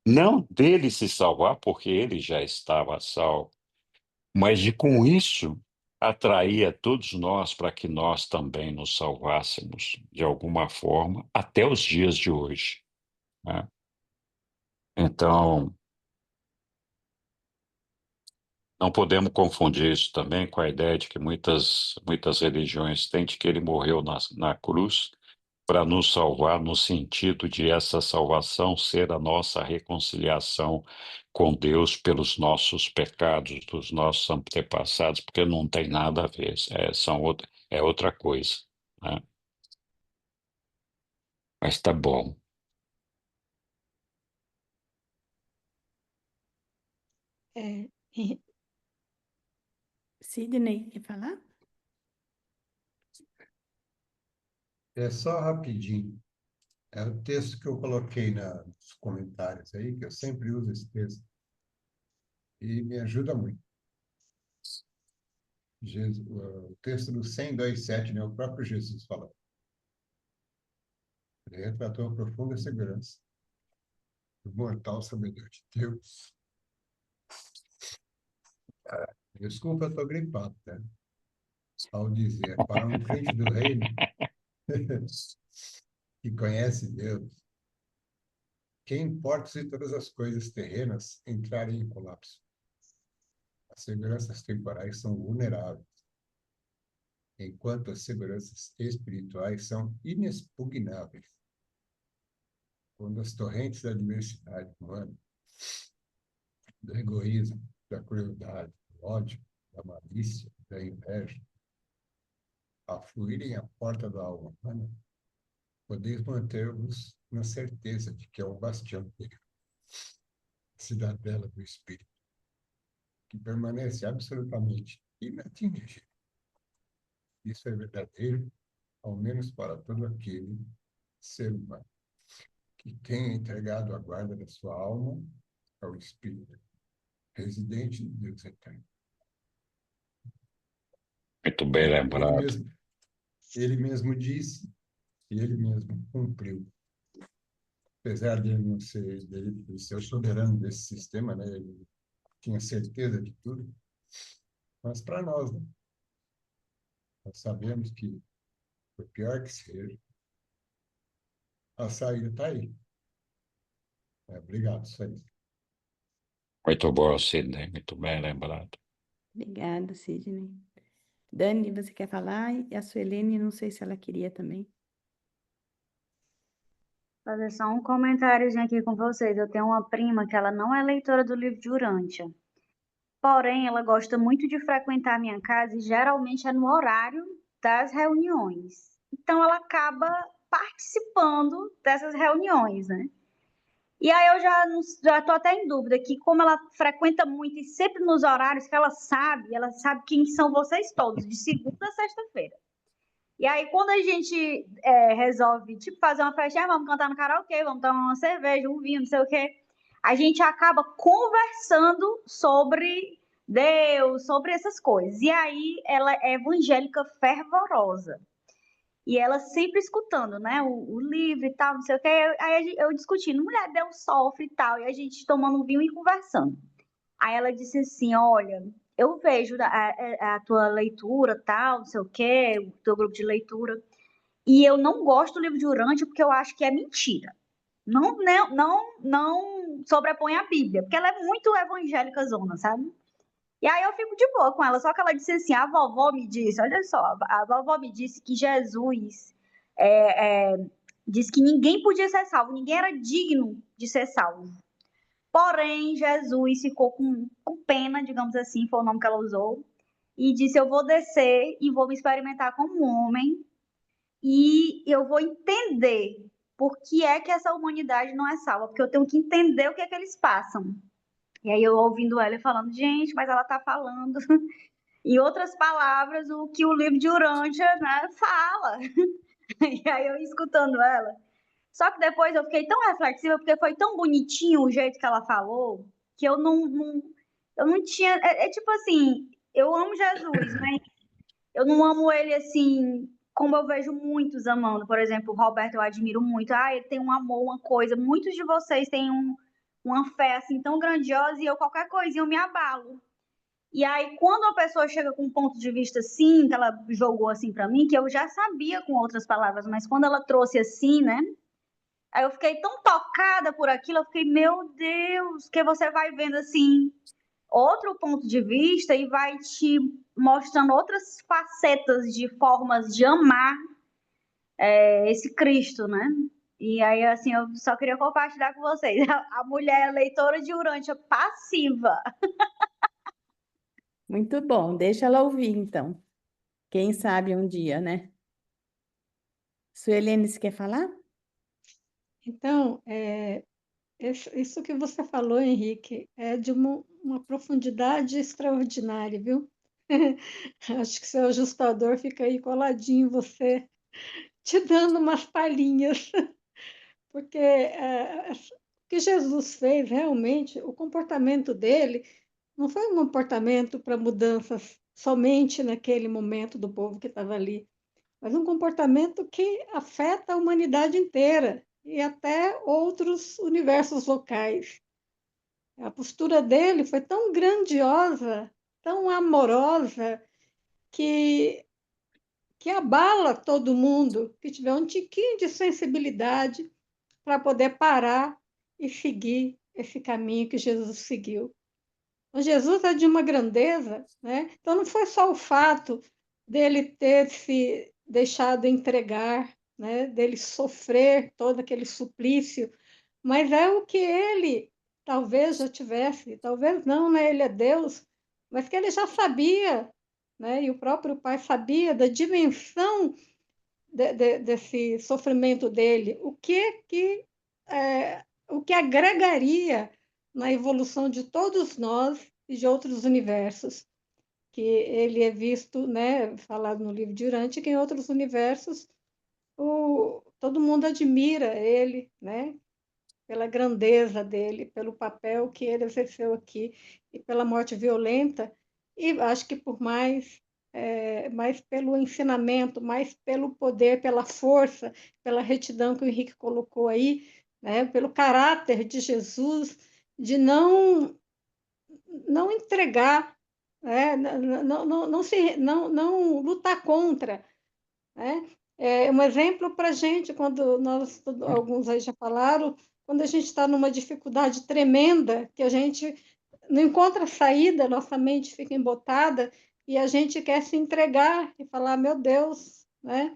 não dele se salvar, porque ele já estava salvo, mas de com isso atrair a todos nós para que nós também nos salvássemos de alguma forma até os dias de hoje, né? Então, não podemos confundir isso também com a ideia de que muitas religiões têm de que ele morreu na cruz para nos salvar, no sentido de essa salvação ser a nossa reconciliação com Deus pelos nossos pecados, dos nossos antepassados, porque não tem nada a ver, é outra coisa, né? Mas tá bom. É, em- Sidney, quer falar? É só rapidinho. É o texto que eu coloquei nos comentários aí, que eu sempre uso esse texto, e me ajuda muito. O texto do 102:7, né? O próprio Jesus falando. Ele retratou a profunda segurança do mortal sabedor de Deus. Desculpa, eu estou gripado, né? Ao dizer, para um crente do reino que conhece Deus, que importa se todas as coisas terrenas entrarem em colapso? As seguranças temporais são vulneráveis, enquanto as seguranças espirituais são inexpugnáveis. Quando as torrentes da adversidade humana, do egoísmo, da crueldade, do ódio, da malícia, da inveja, afluírem à porta da alma humana, podemos manter-vos na certeza de que é um bastião dele, cidadela do espírito, que permanece absolutamente inatingível. Isso é verdadeiro, ao menos para todo aquele ser humano que tenha entregado a guarda da sua alma ao Espírito, residente de Deus eterno. Muito bem Ele lembrado. mesmo, ele mesmo disse e ele mesmo cumpriu. Apesar de ele não ser, dele ser o soberano desse sistema, né? Ele tinha certeza de tudo. Mas para nós, né? Nós sabemos que, por pior que seja, a saída está aí. Obrigado, isso aí. Muito bom, Sidney, muito bem lembrado. Obrigada, Sidney. Dani, você quer falar? E a Suelene, não sei se ela queria também. Fazer só um comentáriozinho aqui com vocês. Eu tenho uma prima que ela não é leitora do livro de Urântia. porém ela gosta muito de frequentar a minha casa e geralmente é no horário das reuniões. Então ela acaba participando dessas reuniões, né? E aí eu já tô até em dúvida que como ela frequenta muito e sempre nos horários que ela sabe quem são vocês todos, de segunda a sexta-feira. E aí quando a gente resolve, tipo, fazer uma festinha, vamos cantar no karaokê, vamos tomar uma cerveja, um vinho, não sei o quê, a gente acaba conversando sobre Deus, sobre essas coisas. E aí ela é evangélica fervorosa. E ela sempre escutando, né, o livro e tal, não sei o que. Aí eu discutindo, mulher, Deus sofre e tal, e a gente tomando um vinho e conversando. Aí ela disse assim, olha, eu vejo a tua leitura, tal, não sei o que, o teu grupo de leitura, e eu não gosto do livro de Urântia porque eu acho que é mentira. Não sobrepõe a Bíblia, porque ela é muito evangélica zona, sabe? E aí eu fico de boa com ela, só que ela disse assim, a vovó me disse, olha só, a vovó me disse que Jesus disse que ninguém podia ser salvo, ninguém era digno de ser salvo. Porém, Jesus ficou com pena, digamos assim, foi o nome que ela usou, e disse, eu vou descer e vou me experimentar como um homem, e eu vou entender por que é que essa humanidade não é salva, porque eu tenho que entender o que é que eles passam. E aí eu ouvindo ela falando, gente, mas ela tá falando em outras palavras o que o livro de Urântia, né, fala. E aí eu escutando ela. Só que depois eu fiquei tão reflexiva, porque foi tão bonitinho o jeito que ela falou, que eu não tinha. É tipo assim, eu amo Jesus, mas eu não amo ele assim, como eu vejo muitos amando. Por exemplo, o Roberto eu admiro muito. Ah, ele tem um amor, uma coisa. Muitos de vocês têm uma fé assim tão grandiosa e eu qualquer coisinha eu me abalo. E aí, quando a pessoa chega com um ponto de vista assim, que ela jogou assim para mim, que eu já sabia com outras palavras, mas quando ela trouxe assim, né? Aí eu fiquei tão tocada por aquilo, eu fiquei, meu Deus, que você vai vendo assim outro ponto de vista e vai te mostrando outras facetas de formas de amar esse Cristo, né? E aí, assim, eu só queria compartilhar com vocês. A mulher é leitora de Urântia passiva. Muito bom, deixa ela ouvir então. Quem sabe um dia, né? Suelene, você quer falar? Então, isso que você falou, Henrique, é de uma profundidade extraordinária, viu? Acho que seu ajustador fica aí coladinho em você, te dando umas palhinhas, porque o que Jesus fez realmente, o comportamento dele não foi um comportamento para mudanças somente naquele momento do povo que estava ali, mas um comportamento que afeta a humanidade inteira e até outros universos locais. A postura dele foi tão grandiosa, tão amorosa, que, que abala todo mundo que tiver um tiquinho de sensibilidade para poder parar e seguir esse caminho que Jesus seguiu. Então, Jesus é de uma grandeza, né? Então não foi só o fato dele ter se deixado entregar, né? Dele sofrer todo aquele suplício, mas é o que ele talvez já tivesse, talvez não, né? Ele é Deus, mas que ele já sabia, né? E o próprio Pai sabia da dimensão desse sofrimento dele, o que agregaria na evolução de todos nós e de outros universos, que ele é visto, né, falado no livro de Urântia, que em outros universos todo mundo admira ele, né, pela grandeza dele, pelo papel que ele exerceu aqui e pela morte violenta, e acho que por mais pelo ensinamento, mais pelo poder, pela força, pela retidão que o Henrique colocou aí, né, pelo caráter de Jesus, de não entregar, né, não lutar contra, né? É um exemplo para a gente, quando alguns aí já falaram, quando a gente está numa dificuldade tremenda, que a gente não encontra saída, nossa mente fica embotada e a gente quer se entregar e falar, meu Deus, né?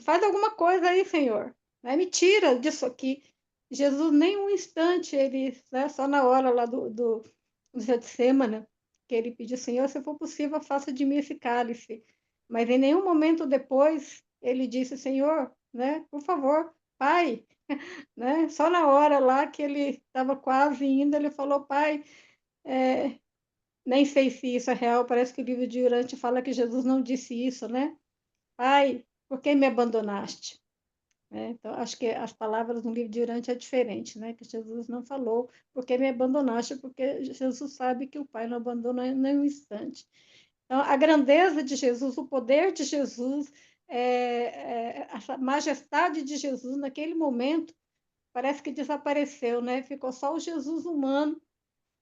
Faz alguma coisa aí, Senhor, né? Me tira disso aqui. Jesus, nem um instante, ele, né, só na hora lá no Getsêmani, que ele pediu, Senhor, se for possível, faça de mim esse cálice. Mas em nenhum momento depois ele disse, Senhor, né, por favor, Pai, né? Só na hora lá que ele estava quase indo, ele falou, Pai, nem sei se isso é real, parece que o livro de Urante fala que Jesus não disse isso, né? Pai, por que me abandonaste? Então, acho que as palavras no livro de Urante é diferente, né? Que Jesus não falou, por que me abandonaste? Porque Jesus sabe que o Pai não abandona em nenhum instante. Então, a grandeza de Jesus, o poder de Jesus, a majestade de Jesus, naquele momento, parece que desapareceu, né? Ficou só o Jesus humano,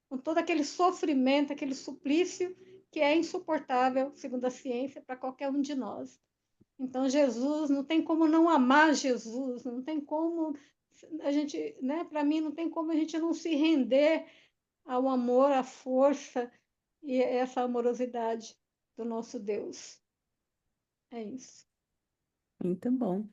com todo aquele sofrimento, aquele suplício que é insuportável, segundo a ciência, para qualquer um de nós. Então, Jesus, não tem como não amar Jesus, não tem como a gente, né? Para mim, não tem como a gente não se render ao amor, à força e essa amorosidade do nosso Deus. É isso. Muito bom.